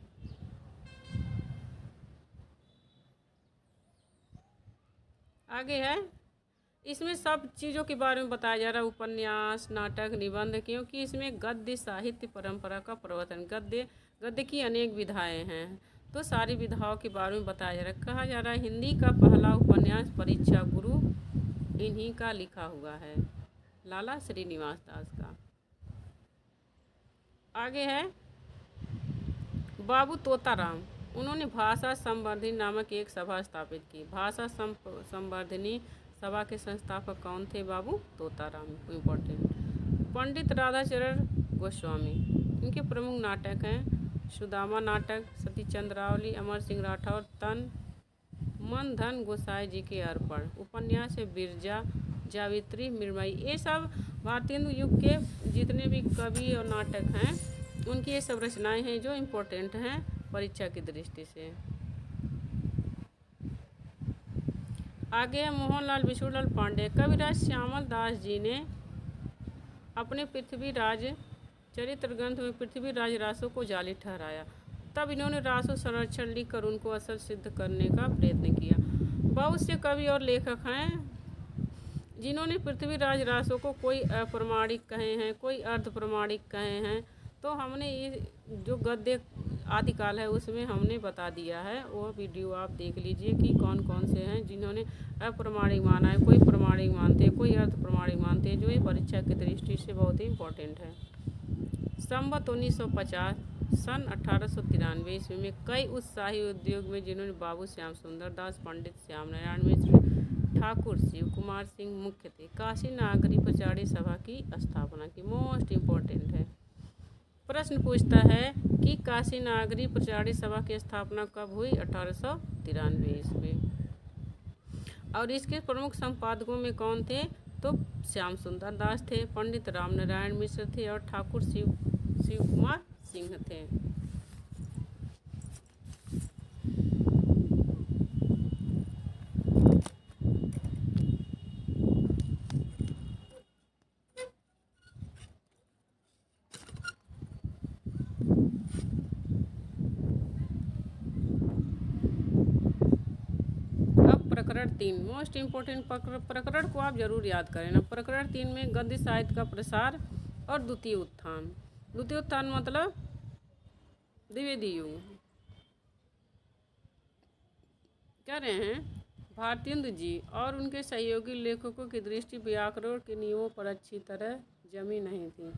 आगे है इसमें सब चीज़ों के बारे में बताया जा रहा है, उपन्यास, नाटक, निबंध, क्योंकि इसमें गद्य साहित्य परंपरा का प्रवर्तन, गद्य की अनेक विधाएं हैं, तो सारी विधाओं के बारे में बताया जा रहा है। कहा जा रहा है हिंदी का पहला उपन्यास परीक्षा गुरु इन्हीं का लिखा हुआ है, लाला श्रीनिवास दास का। आगे है बाबू तोताराम। उन्होंने भाषा संवर्धनी नामक एक सभा स्थापित की। भाषा संवर्धनी सभा के संस्थापक कौन थे? बाबू तोताराम। इम्पोर्टेंट। पंडित राधाचरण गोस्वामी। इनके प्रमुख नाटक हैं सुदामा नाटक, सती चंद्रावली, अमर सिंह राठौर, तन मन धन गोसाई जी के अर्पण। उपन्यास है बिरजा, जावित्री, मृण्मयी। ये सब भारतेंदु युग के जितने भी कवि और नाटक हैं उनकी ये सब रचनाएं हैं जो इम्पोर्टेंट हैं परीक्षा की दृष्टि से। आगे है मोहनलाल विशुलाल पांडे। कविराज श्यामल दास जी ने अपने पृथ्वीराज चरित्र ग्रंथ में पृथ्वीराज रासों को जाली ठहराया। तब इन्होंने रासो संरक्षण लिखकर उनको असर सिद्ध करने का प्रयत्न किया। बहुत से कवि और लेखक हैं जिन्होंने पृथ्वीराज रासों को कोई अप्रमाणिक कहे हैं, कोई अर्ध प्रमाणिक कहे हैं। तो हमने ये जो गद्य आदिकाल है उसमें हमने बता दिया है, वो वीडियो आप देख लीजिए कि कौन कौन से हैं जिन्होंने अप्रमाणिक माना है, कोई प्रमाणिक मानते हैं, कोई अर्ध प्रमाणिक मानते हैं, जो ये परीक्षा की दृष्टि से बहुत ही इम्पोर्टेंट है। संवत 1950 सन 1893 ईस्वी में कई उत्साही उद्योग में जिन्होंने बाबू श्याम सुंदर दास, पंडित श्याम नारायण मिश्र, ठाकुर शिव कुमार सिंह मुख्य थे, काशी नागरी प्रचारी सभा की स्थापना की। मोस्ट इम्पोर्टेंट है। प्रश्न पूछता है कि काशी नागरी प्रचारी सभा की स्थापना कब हुई? 1893 ईस्वी। और इसके प्रमुख संपादकों में कौन थे? तो श्याम सुंदर दास थे, पंडित राम नारायण मिश्र थे और ठाकुर शिव कुमार सिंह थे। प्रकरण 3 मोस्ट इम्पोर्टेंट प्रकरण को आप जरूर याद करें ना। प्रकरण 3 में गद्य साहित्य का प्रसार और द्वितीय उत्थान। द्वितीय उत्थान मतलब द्विवेदी युग। कह रहे हैं भारतेंदु जी और उनके सहयोगी लेखकों की दृष्टि व्याकरण के नियमों पर अच्छी तरह जमी नहीं थी।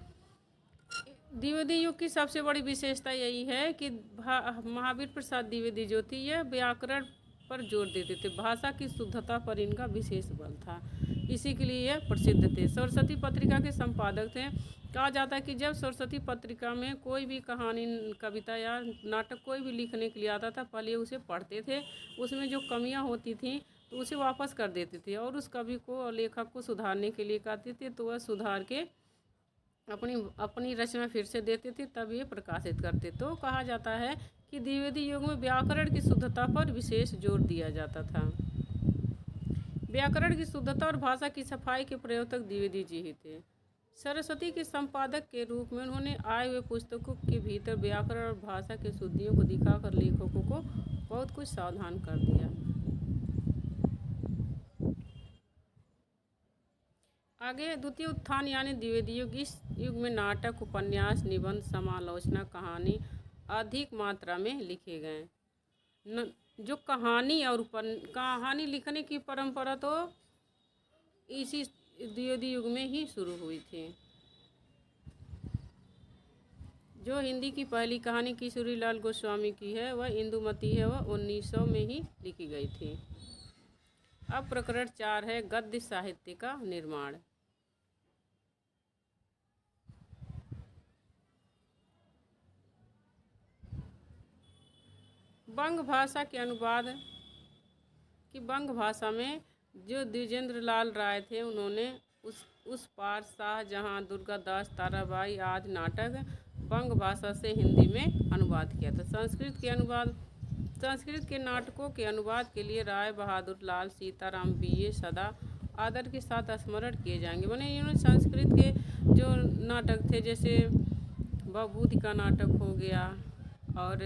द्विवेदी युग की सबसे बड़ी विशेषता यही है कि महावीर प्रसाद द्विवेदी जो थी यह व्याकरण पर जोर देते थे, भाषा की शुद्धता पर इनका विशेष बल था, इसी के लिए यह प्रसिद्ध थे। सरस्वती पत्रिका के संपादक थे। कहा जाता है कि जब सरस्वती पत्रिका में कोई भी कहानी, कविता या नाटक कोई भी लिखने के लिए आता था, पहले उसे पढ़ते थे, उसमें जो कमियां होती थीं तो उसे वापस कर देते थे और उस कवि को और लेखक को सुधारने के लिए कहते थे, तो वह सुधार के अपनी रचना फिर से देते थे, तब ये प्रकाशित करते। तो कहा जाता है कि द्विवेदी युग में व्याकरण की शुद्धता पर विशेष जोर दिया जाता था। व्याकरण की शुद्धता और भाषा की सफाई के प्रवर्तक द्विवेदी जी ही थे। सरस्वती के संपादक के रूप में उन्होंने आए हुए पुस्तकों के भीतर व्याकरण और भाषा के शुद्धियों को दिखाकर लेखकों को बहुत कुछ सावधान कर दिया। आगे द्वितीय उत्थान यानी द्विवेदी युग। इस युग में नाटक, उपन्यास, निबंध, समालोचना, कहानी अधिक मात्रा में लिखे गए। जो कहानी लिखने की परंपरा तो इसी द्विवेदी युग में ही शुरू हुई थी। जो हिंदी की पहली कहानी किशोरीलाल गोस्वामी की है वह इंदुमती है, वह 1900 में ही लिखी गई थी। अब प्रकरण 4 है गद्य साहित्य का निर्माण। बंग भाषा के अनुवाद की बंग भाषा में जो द्विजेंद्र लाल राय थे, उन्होंने उस पार, शाहजहां, दुर्गादास, ताराबाई आदि नाटक बंग भाषा से हिंदी में अनुवाद किया था। संस्कृत के नाटकों के अनुवाद के लिए राय बहादुर लाल, सीताराम बीए सदा आदर के साथ स्मरण किए जाएंगे। मैंने इन्होंने संस्कृत के जो नाटक थे, जैसे बबूद का नाटक हो गया और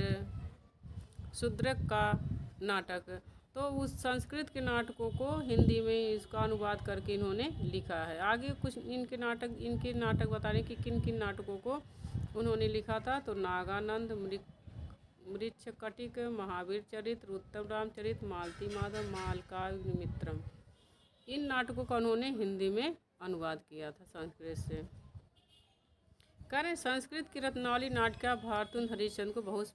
शूद्रक का नाटक, तो उस संस्कृत के नाटकों को हिंदी में इसका अनुवाद करके इन्होंने लिखा है। आगे कुछ इनके नाटक बता रहे हैं कि किन किन नाटकों को उन्होंने लिखा था। तो नागानंद, मृच्छकटिक, महावीर चरित्र, उत्तम रामचरित, मालती माधव, मालकाग्निमित्रम, इन नाटकों का उन्होंने हिंदी में अनुवाद किया था संस्कृत से। करें संस्कृत की रत्नावली नाटिका भारतेंदु हरिश्चंद्र को बहुत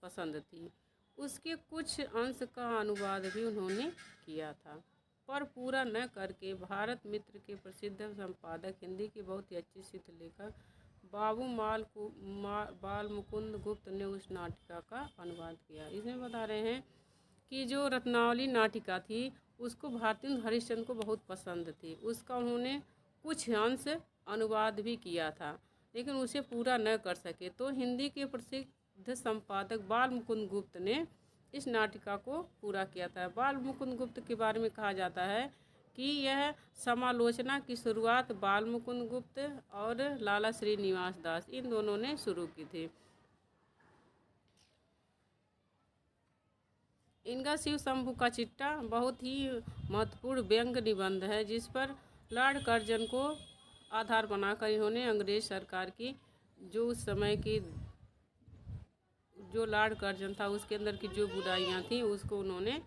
पसंद थी। उसके कुछ अंश का अनुवाद भी उन्होंने किया था, पर पूरा न करके भारत मित्र के प्रसिद्ध संपादक, हिंदी के बहुत ही अच्छे चित्र लेखक बाल मुकुंद गुप्त ने उस नाटिका का अनुवाद किया। इसमें बता रहे हैं कि जो रत्नावली नाटिका थी उसको भारतेंदु हरिश्चंद्र को बहुत पसंद थी। उसका उन्होंने कुछ अंश अनुवाद भी किया था, लेकिन उसे पूरा न कर सके। तो हिंदी के प्रसिद्ध संपादक बाल मुकुंद गुप्त ने इस नाटिका को पूरा किया था। बाल मुकुंद गुप्त के बारे में कहा जाता है कि यह समालोचना की शुरुआत बाल मुकुंद गुप्त और लाला श्रीनिवास दास इन दोनों ने शुरू की थी। इनका शिव शंभू का चिट्टा बहुत ही महत्वपूर्ण व्यंग्य निबंध है, जिस पर लॉर्ड कर्जन को आधार बनाकर इन्होंने अंग्रेज सरकार की जो उस समय की जो लॉर्ड कर्जन था उसके अंदर की जो बुराइयां थी उसको उन्होंने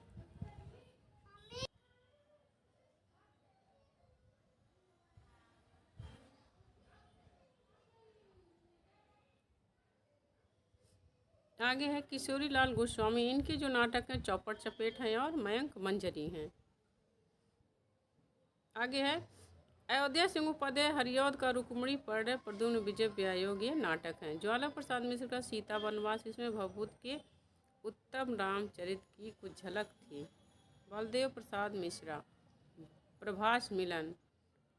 आगे है किशोरी लाल गोस्वामी। इनके जो नाटक हैं चौपट चपेट हैं और मयंक मंजरी हैं। आगे है अयोध्या सिंहोपाध्याय हरिऔध का रुक्मणी पर प्रद्युम्न विजय व्यायोग, ये नाटक हैं। ज्वाला प्रसाद मिश्र का सीता वनवास, इसमें भवभूत के उत्तम रामचरित की कुछ झलक थी। बलदेव प्रसाद मिश्रा प्रभास मिलन,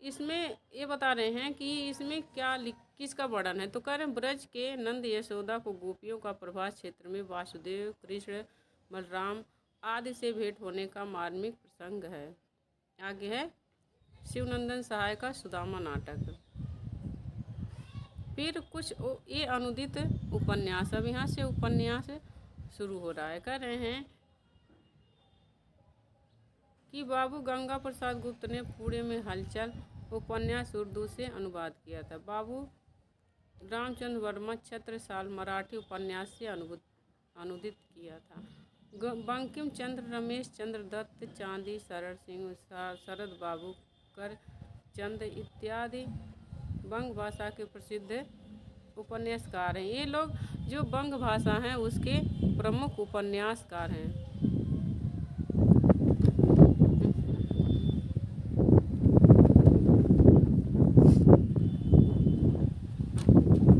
इसमें ये बता रहे हैं कि इसमें क्या किसका वर्णन है, तो कह रहे हैं ब्रज के नंद यशोदा को गोपियों का प्रभास क्षेत्र में वासुदेव कृष्ण बलराम आदि से भेंट होने का मार्मिक प्रसंग है। आगे है शिवनंदन सहाय का सुदामा नाटक। फिर कुछ ये अनुदित उपन्यास, अब यहाँ से उपन्यास शुरू हो रहा है। कह रहे हैं कि बाबू गंगा प्रसाद गुप्त ने पूरे में हलचल उपन्यास उर्दू से अनुवाद किया था। बाबू रामचंद्र वर्मा छत्रसाल मराठी उपन्यास से अनुदित किया था। बंकिम चंद्र, रमेश चंद्र दत्त, चांदी शरण सिंह, शरद बाबू कर चंद इत्यादि बंग भाषा के प्रसिद्ध उपन्यासकार हैं। ये लोग जो बंग भाषा हैं उसके प्रमुख उपन्यासकार हैं।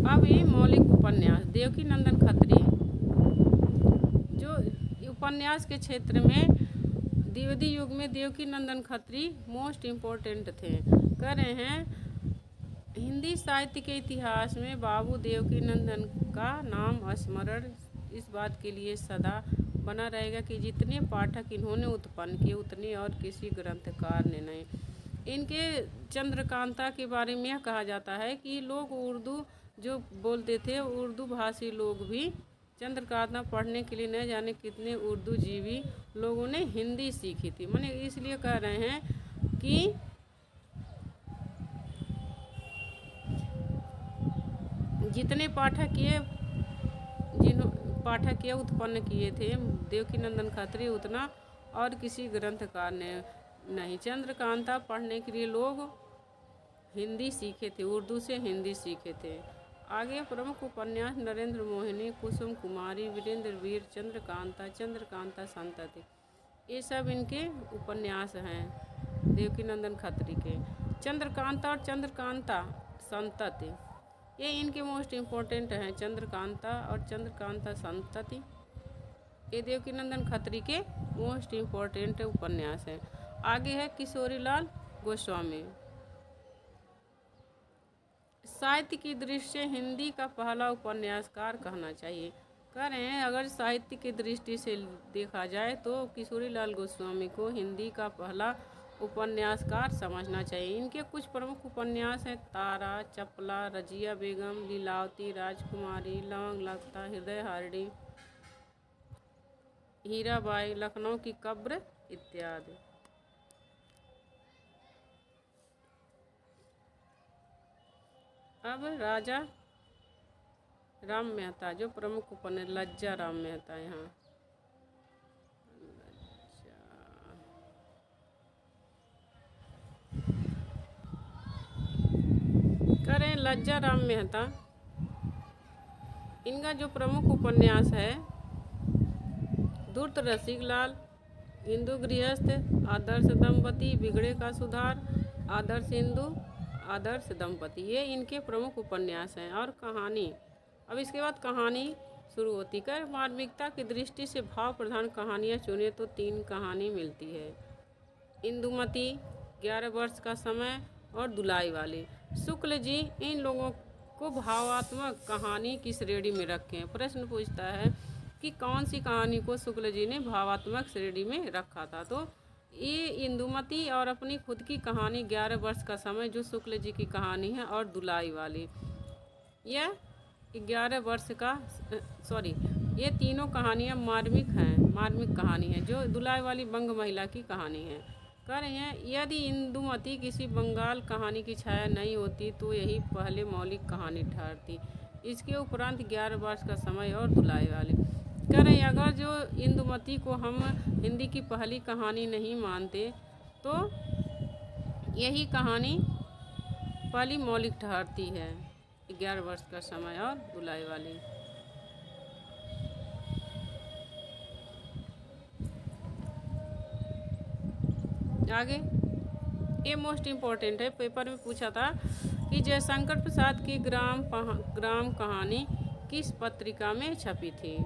अब ये मौलिक उपन्यास देवकी नंदन खत्री, जो उपन्यास के क्षेत्र में द्विवेदी युग में देवकी नंदन खत्री मोस्ट इम्पोर्टेंट थे। कह रहे हैं हिंदी साहित्य के इतिहास में बाबू देवकी नंदन का नाम स्मरण इस बात के लिए सदा बना रहेगा कि जितने पाठक इन्होंने उत्पन्न किए उतने और किसी ग्रंथकार ने नहीं। इनके चंद्रकांता के बारे में कहा जाता है कि लोग उर्दू जो बोलते थे, उर्दू भाषी लोग भी चंद्रकांता पढ़ने के लिए न जाने कितने उर्दू जीवी लोगों ने हिंदी सीखी थी। माने इसलिए कह रहे हैं कि जितने पाठक ये उत्पन्न किए थे देवकी नंदन खत्री, उतना और किसी ग्रंथकार ने नहीं। चंद्रकांता पढ़ने के लिए लोग हिंदी सीखे थे, उर्दू से हिंदी सीखे थे। आगे प्रमुख उपन्यास नरेंद्र मोहिनी, कुसुम कुमारी, वीरेंद्र वीर, चंद्रकांता, चंद्रकांता संतति, ये सब इनके उपन्यास हैं देवकी नंदन खत्री के। चंद्रकांता और चंद्रकांता संतति ये इनके मोस्ट इम्पोर्टेंट हैं। चंद्रकांता और चंद्रकांता संतति ये देवकी नंदन खत्री के मोस्ट इम्पोर्टेंट उपन्यास हैं। आगे है किशोरी लाल गोस्वामी, साहित्य की दृष्टि से हिंदी का पहला उपन्यासकार कहना चाहिए। कह रहे हैं अगर साहित्य की दृष्टि से देखा जाए तो किशोरी लाल गोस्वामी को हिंदी का पहला उपन्यासकार समझना चाहिए। इनके कुछ प्रमुख उपन्यास हैं तारा, चपला, रजिया बेगम, लीलावती, राजकुमारी, लवंग लखता, हृदय हारडी, हीराबाई, लखनऊ की कब्र इत्यादि। अब राजा राम मेहता जो प्रमुख उपन्यास, लज्जा राम मेहता, यहाँ करें लज्जा राम मेहता, इनका जो प्रमुख उपन्यास है धूर्त रसिक लाल, हिंदू गृहस्थ, आदर्श दंपति, बिगड़े का सुधार, आदर्श हिंदू, आदर्श दंपति, ये इनके प्रमुख उपन्यास हैं। और कहानी, अब इसके बाद कहानी शुरू होती है। मार्मिकता की दृष्टि से भाव प्रधान कहानियाँ चुने तो 3 कहानी मिलती है, इंदुमती, 11 वर्ष का समय और दुलाई वाली। शुक्ल जी इन लोगों को भावात्मक कहानी की श्रेणी में रखें। प्रश्न पूछता है कि कौन सी कहानी को शुक्ल जी ने भावात्मक श्रेणी में रखा था। तो ये इंदुमती और अपनी खुद की कहानी, 11 वर्ष का समय जो शुक्ल जी की कहानी है, और दुलाई वाली, यह 11 वर्ष का सॉरी ये तीनों कहानियाँ मार्मिक कहानी है। जो दुलाई वाली बंग महिला की कहानी है। कह रहे हैं यदि इंदुमती किसी बंगाल कहानी की छाया नहीं होती तो यही पहले मौलिक कहानी ठहरती। इसके उपरांत 11 वर्ष का समय और दुलाई वाली। कह रहे हैं अगर जो इंदुमती को हम हिंदी की पहली कहानी नहीं मानते तो यही कहानी पहली मौलिक ठहरती है, 11 वर्ष का समय और दुलाई वाली। आगे ये मोस्ट इम्पोर्टेंट है, पेपर में पूछा था कि जयशंकर प्रसाद की ग्राम कहानी किस पत्रिका में छपी थी।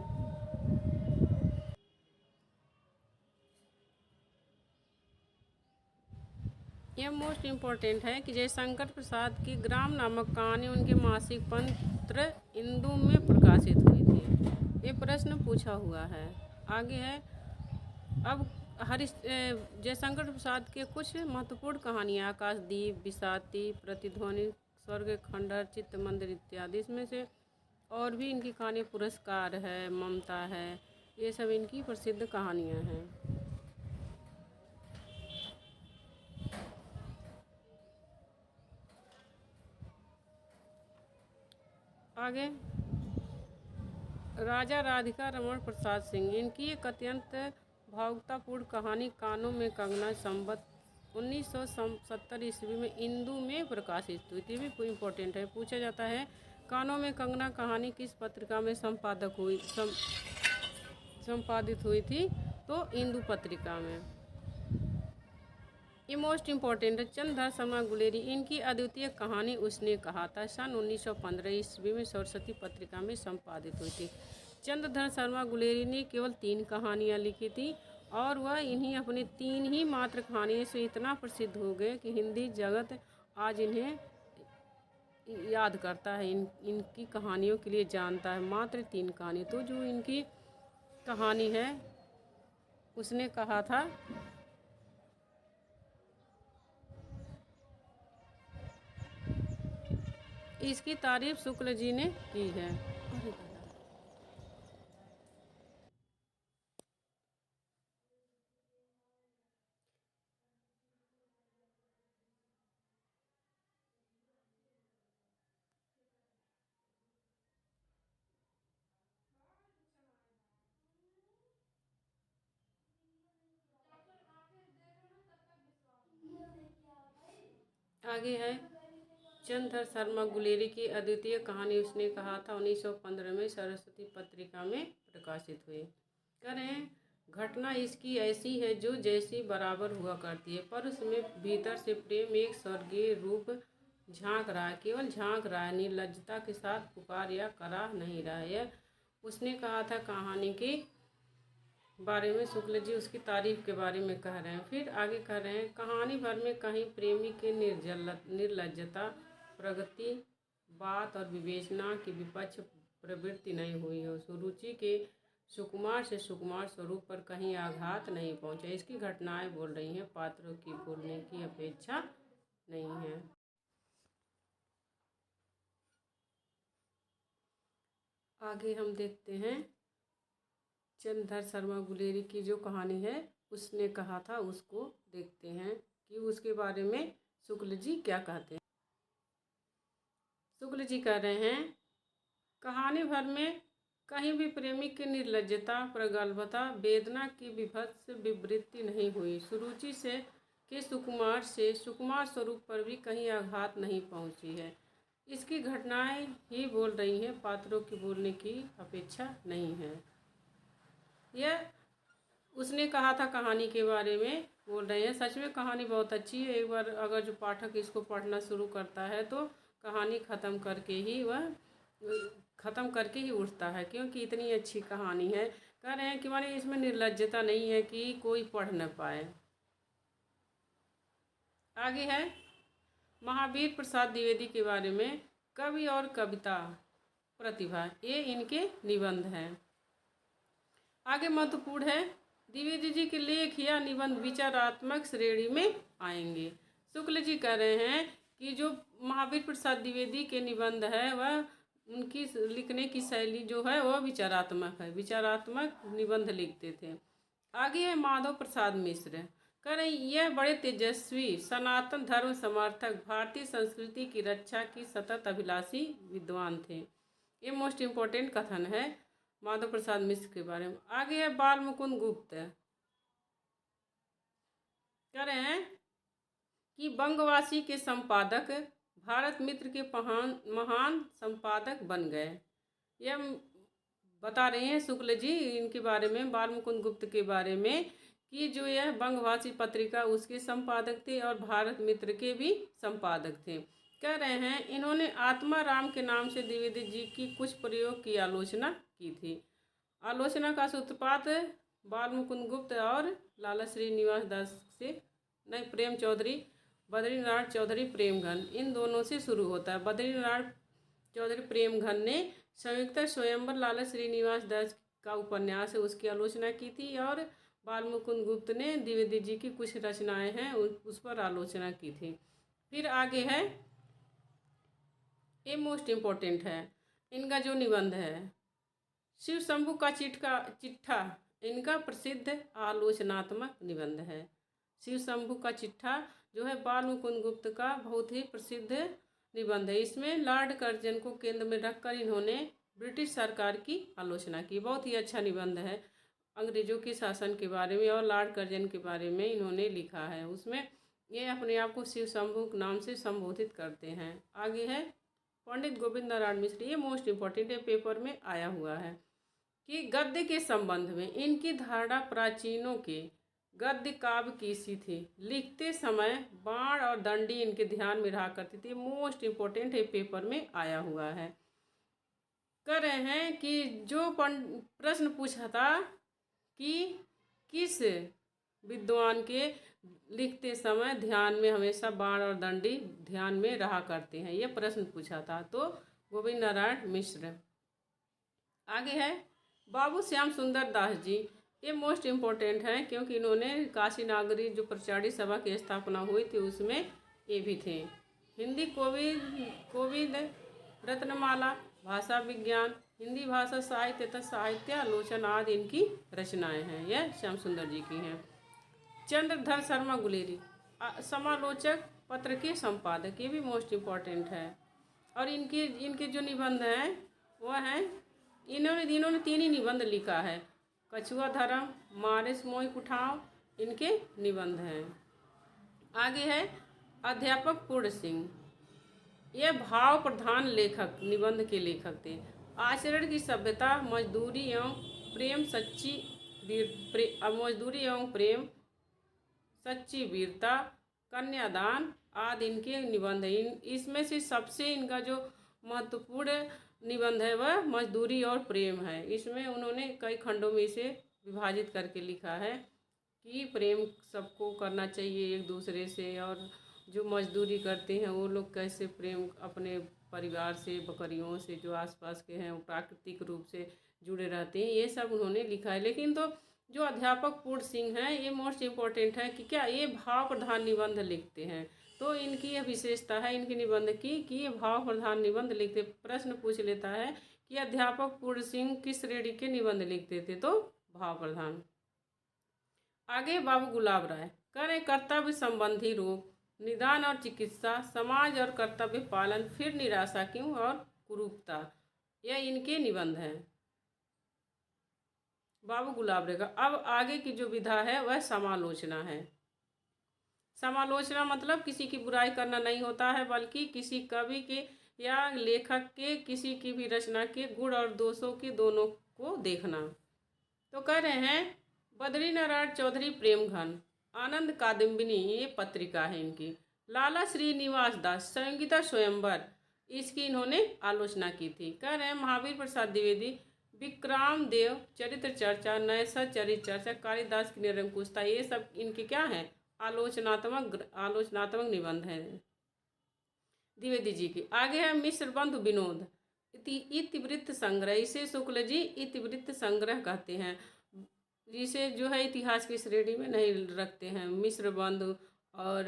यह मोस्ट इम्पोर्टेंट है कि जयशंकर प्रसाद की ग्राम नामक कहानी उनके मासिक पत्र इंदु में प्रकाशित हुई थी। ये प्रश्न पूछा हुआ है। आगे है अब जयशंकर प्रसाद के कुछ महत्वपूर्ण कहानियाँ आकाशदीप, बिसाती, प्रतिध्वनि, स्वर्ग खंडहर, चित्त मंदिर इत्यादि। इसमें से और भी इनकी कहानी पुरस्कार है, ममता है, ये सब इनकी प्रसिद्ध कहानियाँ हैं। आगे राजा राधिका रमण प्रसाद सिंह, इनकी एक अत्यंत भावुकतापूर्ण कहानी कानों में कंगना संवत 1970 ईस्वी में इंदु में प्रकाशित हुई थी। भी इम्पोर्टेंट है, पूछा जाता है कानों में कंगना कहानी किस पत्रिका में संपादित हुई थी, तो इंदु पत्रिका में। ये मोस्ट इम्पोर्टेंट है, चंद्रधर शर्मा गुलेरी, इनकी अद्वितीय कहानी उसने कहा था सन 1915 ईस्वी में सरस्वती पत्रिका में संपादित हुई थी। चंद्रधर शर्मा गुलेरी ने केवल 3 कहानियाँ लिखी थी और वह इन्हीं अपनी 3 ही मात्र कहानियों से इतना प्रसिद्ध हो गए कि हिंदी जगत आज इन्हें याद करता है, इनकी कहानियों के लिए जानता है। मात्र 3 कहानी। तो जो इनकी कहानी है उसने कहा था, इसकी तारीफ शुक्ल जी ने की है। आगे है चंद्रधर शर्मा गुलेरी की अद्वितीय कहानी उसने कहा था 1915 में सरस्वती पत्रिका में प्रकाशित हुई। कह रहे हैं घटना इसकी ऐसी है जो जैसी बराबर हुआ करती है, पर उसमें भीतर से प्रेम एक स्वर्गीय रूप झांक रहा है, केवल झांक रहा है, निर्लज्जता के साथ पुकार या करा नहीं रहा है। उसने कहा था कहानी के बारे में शुक्ल जी उसकी तारीफ के बारे में कह रहे हैं। फिर आगे कह रहे हैं कहानी भर में कहीं प्रेमी के निर्लज्जता, प्रगति, बात और विवेचना की विपक्ष प्रवृत्ति नहीं हुई हो। सुरुचि के सुकुमार से सुकुमार स्वरूप पर कहीं आघात नहीं पहुंचा। इसकी घटनाएं बोल रही हैं, पात्रों की बोलने की अपेक्षा नहीं है। आगे हम देखते हैं चंद्रधर शर्मा गुलेरी की जो कहानी है उसने कहा था, उसको देखते हैं कि उसके बारे में शुक्ल जी क्या कहते हैं। शुक्ल जी कह रहे हैं कहानी भर में कहीं भी प्रेमी की निर्लज्जता, प्रगल्भता, वेदना की विभत्स विवृत्ति नहीं हुई। सुरुचि से के सुकुमार स्वरूप पर भी कहीं आघात नहीं पहुंची है। इसकी घटनाएं ही बोल रही हैं, पात्रों की बोलने की अपेक्षा नहीं है। यह उसने कहा था कहानी के बारे में बोल रहे हैं। सच में कहानी बहुत अच्छी है। एक बार अगर जो पाठक इसको पढ़ना शुरू करता है तो कहानी ख़त्म करके ही उठता है, क्योंकि इतनी अच्छी कहानी है। कह रहे हैं कि माने इसमें निर्लज्जता नहीं है कि कोई पढ़ न पाए। आगे है महावीर प्रसाद द्विवेदी के बारे में, कवि और कविता प्रतिभा, ये इनके निबंध हैं। आगे महत्वपूर्ण है, द्विवेदी जी के लेख या निबंध विचारात्मक श्रेणी में आएंगे। शुक्ल जी कह रहे हैं कि जो महावीर प्रसाद द्विवेदी के निबंध है वह उनकी लिखने की शैली जो है वह विचारात्मक है, विचारात्मक निबंध लिखते थे। आगे है माधव प्रसाद मिश्र, कह रहे यह बड़े तेजस्वी सनातन धर्म समर्थक, भारतीय संस्कृति की रक्षा की सतत अभिलाषी विद्वान थे। ये मोस्ट इम्पोर्टेंट कथन है माधव प्रसाद मिश्र के बारे में। आगे है बाल मुकुंद गुप्त, कह रहे हैं कि बंगवासी के संपादक भारत मित्र के महान संपादक बन गए। यह बता रहे हैं शुक्ल जी इनके बारे में, बाल मुकुंद गुप्त के बारे में, कि जो यह बंगवासी पत्रिका उसके संपादक थे और भारत मित्र के भी संपादक थे। कह रहे हैं इन्होंने आत्मा राम के नाम से द्विवेदी जी की कुछ प्रयोग की आलोचना की थी। आलोचना का सूत्रपात बाल मुकुंद गुप्त और लाला श्रीनिवास दास से नहीं, प्रेम चौधरी, बद्रीनारायण चौधरी प्रेमघन, इन दोनों से शुरू होता है। बद्रीनारायण चौधरी प्रेमघन ने संयुक्त स्वयंवर लाला श्रीनिवास दास का उपन्यास है उसकी आलोचना की थी, और बाल मुकुंद गुप्त ने द्विवेदी जी की कुछ रचनाएं हैं उस पर आलोचना की थी। फिर आगे है, ये मोस्ट इम्पोर्टेंट है, इनका जो निबंध है शिव शंभू का चिट्ठा, इनका प्रसिद्ध आलोचनात्मक निबंध है। शिव शंभू का चिट्ठा जो है बाल मुकुंद गुप्त का बहुत ही प्रसिद्ध निबंध है। इसमें लॉर्ड कर्जन को केंद्र में रखकर इन्होंने ब्रिटिश सरकार की आलोचना की। बहुत ही अच्छा निबंध है, अंग्रेजों के शासन के बारे में और लॉर्ड कर्जन के बारे में इन्होंने लिखा है। उसमें ये अपने आप को शिव शंभू नाम से संबोधित करते हैं। आगे है पंडित गोविंद नारायण मिश्र, ये मोस्ट इम्पोर्टेंट है, पेपर में आया हुआ है, कि गद्य के संबंध में इनकी धारणा प्राचीनों के गद्य काव्य की सी थी। लिखते समय बाण और दंडी इनके ध्यान में रहा करती थी। मोस्ट इम्पोर्टेंट है, पेपर में आया हुआ है। कह रहे हैं कि जो प्रश्न पूछा था कि किस विद्वान के लिखते समय ध्यान में हमेशा बाण और दंडी ध्यान में रहा करते हैं, यह प्रश्न पूछा था, तो गोविंद नारायण मिश्र। आगे है बाबू श्याम सुंदर दास जी, ये मोस्ट इम्पोर्टेंट है क्योंकि इन्होंने काशी नागरी जो प्रचारी सभा की स्थापना हुई थी उसमें ये भी थे। हिंदी कोविद रत्नमाला, भाषा विज्ञान, हिंदी भाषा साहित्य तथा साहित्य आलोचना आदि इनकी रचनाएं हैं, यह श्याम सुंदर जी की हैं। चंद्रधर शर्मा गुलेरी, समालोचक पत्र के संपादक, ये भी मोस्ट इम्पोर्टेंट है। और इनके जो निबंध हैं वह हैं, इन्होंने 3 ही निबंध लिखा है, कछुआ धर्म, मारिस मोहि कुठाव, इनके निबंध हैं। आगे है अध्यापक पूर्ण सिंह, यह भाव प्रधान लेखक निबंध के लेखक थे। आचरण की सभ्यता, मजदूरी एवं प्रेम, सच्ची वीरता, कन्यादान आदि इनके निबंध हैं। इसमें से सबसे इनका जो महत्वपूर्ण निबंध है वह मजदूरी और प्रेम है। इसमें उन्होंने कई खंडों में इसे विभाजित करके लिखा है कि प्रेम सबको करना चाहिए एक दूसरे से, और जो मजदूरी करते हैं वो लोग कैसे प्रेम अपने परिवार से, बकरियों से जो आसपास के हैं वो प्राकृतिक रूप से जुड़े रहते हैं, ये सब उन्होंने लिखा है। लेकिन तो जो अध्यापक पूर्ण सिंह हैं ये मोस्ट इम्पोर्टेंट है कि क्या ये भाव प्रधान निबंध लिखते हैं, तो इनकी यह विशेषता है इनके निबंध की कि ये भाव प्रधान निबंध लिखते। प्रश्न पूछ लेता है कि अध्यापक पूर्ण सिंह किस श्रेणी के निबंध लिखते थे, तो भाव प्रधान। आगे बाबू गुलाब राय, करें कर्तव्य संबंधी रोग, निदान और चिकित्सा, समाज और कर्तव्य पालन, फिर निराशा क्यों और कुरूपता, यह इनके निबंध हैं बाबू गुलाब राय का। अब आगे की जो विधा है वह समालोचना है। समालोचना मतलब किसी की बुराई करना नहीं होता है, बल्कि किसी कवि के या लेखक के किसी की भी रचना के गुण और दोषों के दोनों को देखना। तो कह रहे हैं बद्रीनारायण चौधरी प्रेमघन, आनंद कादम्बिनी, ये पत्रिका है इनकी। लाला श्रीनिवास दास, संगीता स्वयंवर, इसकी इन्होंने आलोचना की थी। कह रहे हैं महावीर प्रसाद द्विवेदी, विक्रम देव चरित्र चर्चा, नैसा चरित्र चर्चा, कालिदास की निरंकुशता, ये सब इनके क्या हैं, आलोचनात्मक निबंध हैं द्विवेदी जी की। आगे है मिश्र बंधु विनोद, इतिवृत्त संग्रह, इसे शुक्ल जी इतिवृत्त संग्रह कहते हैं। जिसे जो है इतिहास की श्रेणी में नहीं रखते हैं। मिश्र बंधु और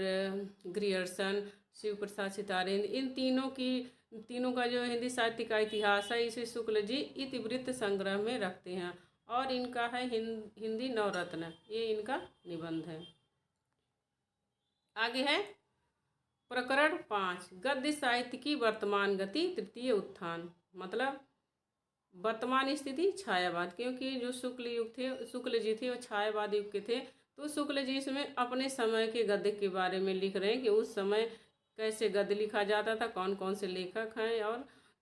ग्रियर्सन, शिव प्रसाद सितारे, इन तीनों का जो हिंदी साहित्य का इतिहास है इसे शुक्ल जी इतिवृत्त संग्रह में रखते हैं। और इनका है हिंदी नवरत्न, ये इनका निबंध है। आगे है प्रकरण 5, गद्य साहित्य की वर्तमान गति तृतीय उत्थान। मतलब वर्तमान स्थिति छायावाद, क्योंकि जो शुक्ल जी थे वो छायावाद युग के थे। तो शुक्ल जी इसमें अपने समय के गद्य के बारे में लिख रहे हैं कि उस समय कैसे गद्य लिखा जाता था, कौन कौन से लेखक हैं और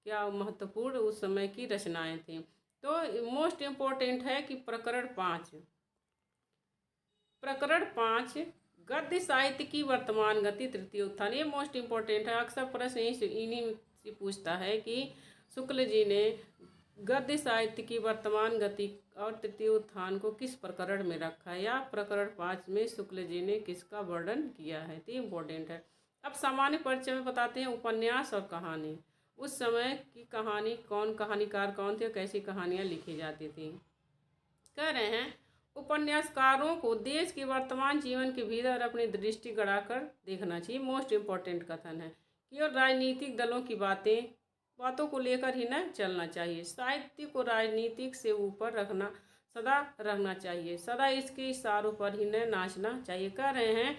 क्या महत्वपूर्ण उस समय की रचनाएं थी। तो मोस्ट इम्पोर्टेंट है कि प्रकरण 5 गद्य साहित्य की वर्तमान गति तृतीय उत्थान, ये मोस्ट इम्पोर्टेंट है। अक्सर प्रश्न इन्हीं से पूछता है कि शुक्ल जी ने गद्य साहित्य की वर्तमान गति और तृतीय उत्थान को किस प्रकरण में रखा है, या प्रकरण 5 में शुक्ल जी ने किसका वर्णन किया है। तो इम्पोर्टेंट है। अब सामान्य परिचय में बताते हैं उपन्यास और कहानी। उस समय की कहानी, कहानीकार कौन थे, कैसी कहानियाँ लिखी जाती थी। कह रहे हैं उपन्यासकारों को देश के वर्तमान जीवन के भीतर अपनी दृष्टि गड़ाकर देखना चाहिए। मोस्ट इम्पोर्टेंट कथन है कि और राजनीतिक दलों की बातों को लेकर ही न चलना चाहिए। साहित्य को राजनीतिक से ऊपर सदा रखना चाहिए, सदा इसके इशारों पर ही न नाचना चाहिए। कह रहे हैं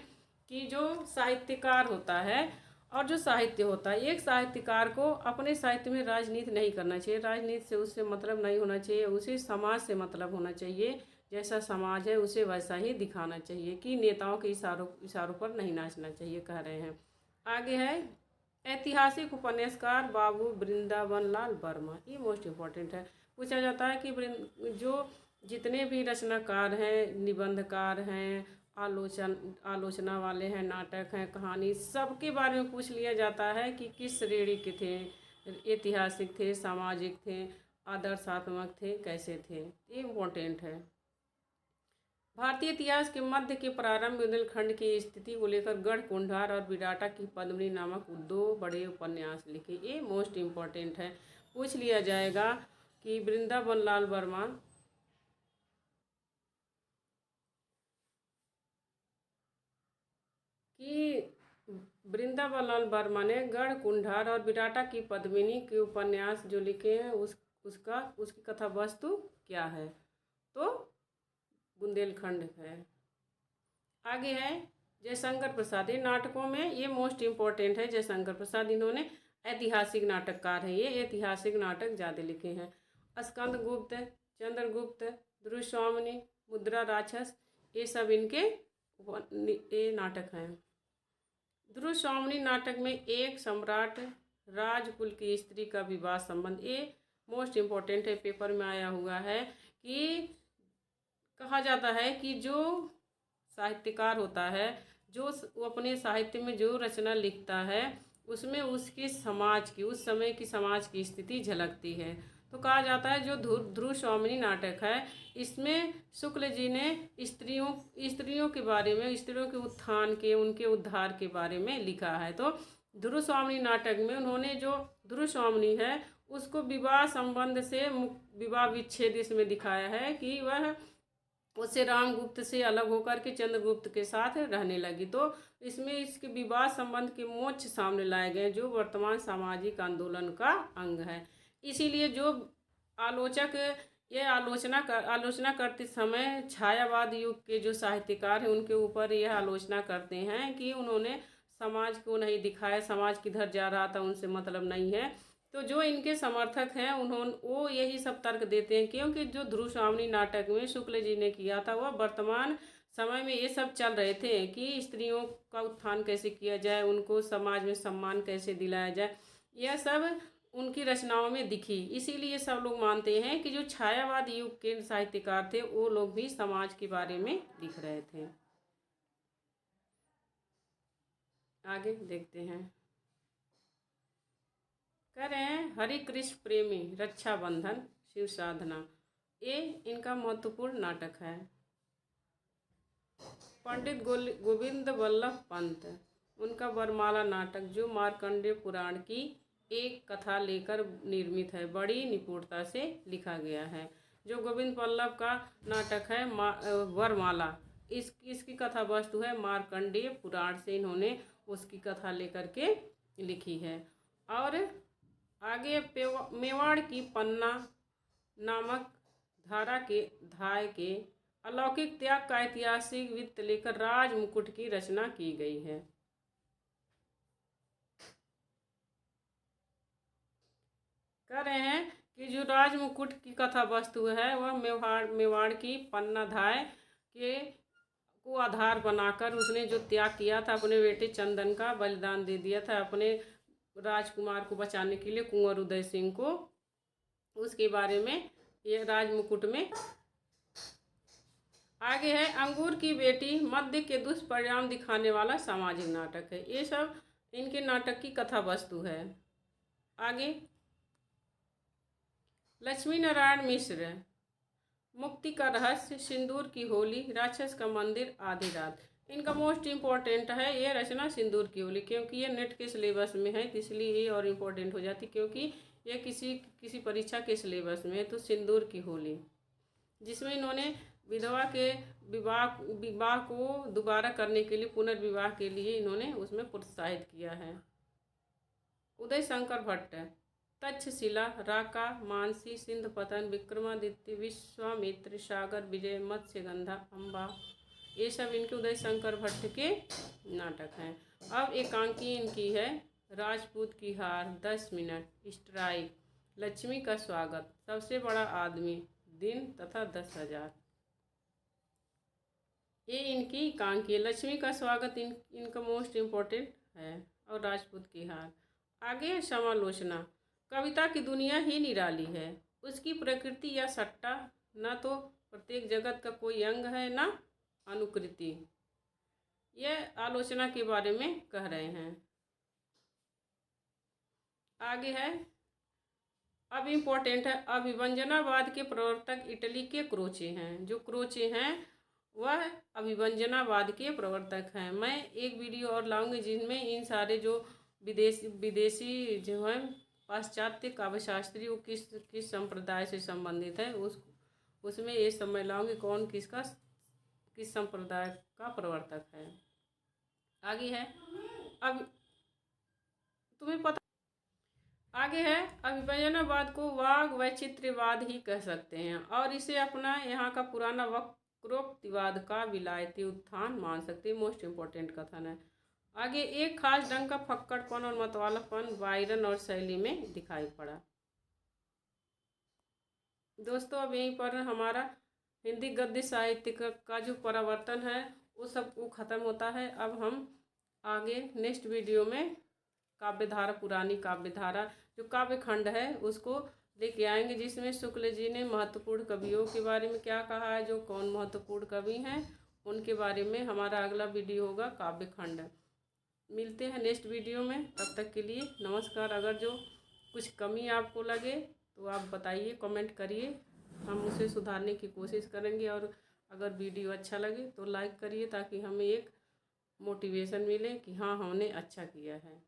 कि जो साहित्यकार होता है और जो साहित्य होता है, एक साहित्यकार को अपने साहित्य में राजनीति नहीं करना चाहिए। राजनीति से उससे मतलब नहीं होना चाहिए, उसे समाज से मतलब होना चाहिए। जैसा समाज है उसे वैसा ही दिखाना चाहिए, कि नेताओं के इशारों पर नहीं नाचना चाहिए, कह रहे हैं। आगे है ऐतिहासिक उपन्यासकार बाबू वृंदावन लाल वर्मा। ये मोस्ट इम्पोर्टेंट है। पूछा जाता है कि जो जितने भी रचनाकार हैं, निबंधकार हैं, आलोचना वाले हैं, नाटक हैं, कहानी, सबके बारे में पूछ लिया जाता है कि किस श्रेणी के थे, ऐतिहासिक थे, सामाजिक थे, आदर्शात्मक थे, कैसे थे। ये इम्पोर्टेंट है। भारतीय इतिहास के मध्य के प्रारंभ बुंदेलखंड की स्थिति को लेकर गढ़ कुंडार और विराटा की पद्मिनी नामक 2 बड़े उपन्यास लिखे। ये मोस्ट इम्पोर्टेंट है। पूछ लिया जाएगा कि वृंदावन लाल वर्मा ने गढ़ कुंडार और विराटा की पद्मिनी के उपन्यास जो लिखे हैं उसकी कथा वस्तु क्या है, तो बुंदेलखंड है। आगे है जयशंकर प्रसाद। ये नाटकों में ये मोस्ट इम्पोर्टेंट है। जयशंकर प्रसाद इन्होंने ऐतिहासिक नाटककार हैं, ये ऐतिहासिक नाटक ज़्यादा लिखे हैं। स्कंद गुप्त, चंद्रगुप्त, दुर्स्वामिनी, मुद्रा राक्षस, ये सब इनके ये नाटक हैं। दुर्स्वामिनी नाटक में एक सम्राट राजकुल की स्त्री का विवाह संबंध, ये मोस्ट इम्पोर्टेंट है, पेपर में आया हुआ है। कि कहा जाता है कि जो साहित्यकार होता है, जो अपने साहित्य में जो रचना लिखता है उसमें उसकी समाज की, उस समय की समाज की स्थिति झलकती है। तो कहा जाता है जो दुर्स्वामिनी नाटक है, इसमें शुक्ल जी ने स्त्रियों के बारे में, स्त्रियों के उत्थान के, उनके उद्धार के बारे में लिखा है। तो दुर्स्वामिनी नाटक में उन्होंने जो दुर्स्वामिनी है उसको विवाह संबंध से, विवाह विच्छेद इसमें दिखाया है कि वह उससे रामगुप्त से अलग होकर के चंद्रगुप्त के साथ रहने लगी। तो इसमें इसके विवाह संबंध के मोक्ष सामने लाए गए, जो वर्तमान सामाजिक आंदोलन का अंग है। इसीलिए जो आलोचक ये आलोचना करते समय छायावाद युग के जो साहित्यकार हैं उनके ऊपर यह आलोचना करते हैं कि उन्होंने समाज को नहीं दिखाया, समाज किधर जा रहा था उनसे मतलब नहीं है। तो जो इनके समर्थक हैं वो यही सब तर्क देते हैं, क्योंकि जो दुर्स्वामिनी नाटक में शुक्ल जी ने किया था वह वर्तमान समय में ये सब चल रहे थे कि स्त्रियों का उत्थान कैसे किया जाए, उनको समाज में सम्मान कैसे दिलाया जाए, यह सब उनकी रचनाओं में दिखी। इसीलिए सब लोग मानते हैं कि जो छायावाद युग के साहित्यकार थे वो लोग भी समाज के बारे में लिख रहे थे। आगे देखते हैं। कह रहे हैं हरि कृष्ण प्रेमी, रक्षाबंधन, शिव साधना, ये इनका महत्वपूर्ण नाटक है। पंडित गोविंद वल्लभ पंत, उनका वरमाला नाटक जो मार्कंडेय पुराण की एक कथा लेकर निर्मित है, बड़ी निपुणता से लिखा गया है। जो गोविंद बल्लभ का नाटक है वरमाला। इसकी कथा वस्तु है मार्कंडेय पुराण से इन्होंने उसकी कथा लेकर के लिखी है। और आगे मेवाड़ की पन्ना नामक धाय के अलौकिक त्याग का ऐतिहासिक वृत्त लेकर राज मुकुट की रचना की गई है। कह रहे हैं कि जो राज मुकुट की कथा वस्तु है वह मेवाड़ की पन्ना धाय के को आधार बनाकर उसने जो त्याग किया था, अपने बेटे चंदन का बलिदान दे दिया था अपने राजकुमार को बचाने के लिए, कुंवर उदय सिंह को, उसके बारे में ये राज मुकुट में। आगे है अंगूर की बेटी मध्य के दुष्परिणाम दिखाने वाला सामाजिक नाटक है। ये सब इनके नाटक की कथा वस्तु है। आगे लक्ष्मी नारायण मिश्र, मुक्ति का रहस्य, सिंदूर की होली, राक्षस का मंदिर, आधी रात। इनका मोस्ट इम्पोर्टेंट है ये रचना सिंदूर की होली, क्योंकि ये नेट के सिलेबस में है, इसलिए ये और इम्पोर्टेंट हो जाती, क्योंकि ये किसी परीक्षा के सिलेबस में है। तो सिंदूर की होली, जिसमें इन्होंने विधवा के विवाह को दोबारा करने के लिए, पुनर्विवाह के लिए इन्होंने उसमें प्रोत्साहित किया है। उदय शंकर भट्ट, तक्षशिला, राका, मानसी, सिंध पतन, विक्रमादित्य, विश्वामित्र, सागर, विजय, मत्स्यगंधा, अम्बा, ये सब इनके उदय शंकर भट्ट के नाटक हैं। अब एकांकी इनकी है राजपूत की हार, 10 मिनट, स्ट्राइक, लक्ष्मी का स्वागत, सबसे बड़ा आदमी, दिन तथा 10,000। ये इनकी एकांकी है। लक्ष्मी का स्वागत इनका मोस्ट इम्पोर्टेंट है, और राजपूत की हार। आगे है समालोचना, कविता की दुनिया ही निराली है, उसकी प्रकृति या सट्टा न तो प्रत्येक जगत का कोई अंग है न अनुकृति। यह आलोचना के बारे में कह रहे हैं। आगे है अब इम्पोर्टेंट है, अभिव्यंजनावाद के प्रवर्तक इटली के क्रोचे हैं। जो क्रोचे हैं वह अभिव्यंजनावाद के प्रवर्तक हैं। मैं एक वीडियो और लाऊंगी जिनमें इन सारे जो विदेशी जो है पाश्चात्य काव्यशास्त्री वो किस संप्रदाय से संबंधित है, उसमें ये सब मैं लाऊंगी कौन किस संप्रदाय का प्रवर्तक है। आगे है अब तुम्हें पता, आगे है अभिव्यंजनावाद को वाग वैचित्र्यवाद ही कह सकते हैं, और इसे अपना यहाँ का पुराना वक्रोक्तिवाद का विलायती उत्थान मान सकते हैं। मोस्ट इम्पोर्टेंट कथन है। आगे एक खास ढंग का फक्कड़पन और मतवालापन वायरन और शैली में दिखाई पड़ा। दोस्तों अब यहीं पर हमारा हिंदी गद्य साहित्य का जो परावर्तन है वो ख़त्म होता है। अब हम आगे नेक्स्ट वीडियो में काव्यधारा, पुरानी काव्यधारा जो काव्य खंड है उसको लेके आएंगे, जिसमें शुक्ल जी ने महत्वपूर्ण कवियों के बारे में क्या कहा है, जो कौन महत्वपूर्ण कवि हैं उनके बारे में हमारा अगला वीडियो होगा काव्य खंड। मिलते हैं नेक्स्ट वीडियो में, तब तक के लिए नमस्कार। अगर जो कुछ कमी आपको लगे तो आप बताइए, कमेंट करिए, हम उसे सुधारने की कोशिश करेंगे। और अगर वीडियो अच्छा लगे तो लाइक करिए, ताकि हमें एक मोटिवेशन मिले कि हाँ हमने अच्छा किया है।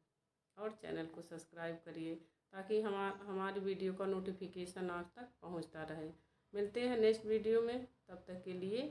और चैनल को सब्सक्राइब करिए ताकि हमारी वीडियो का नोटिफिकेशन आप तक पहुंचता रहे। मिलते हैं नेक्स्ट वीडियो में, तब तक के लिए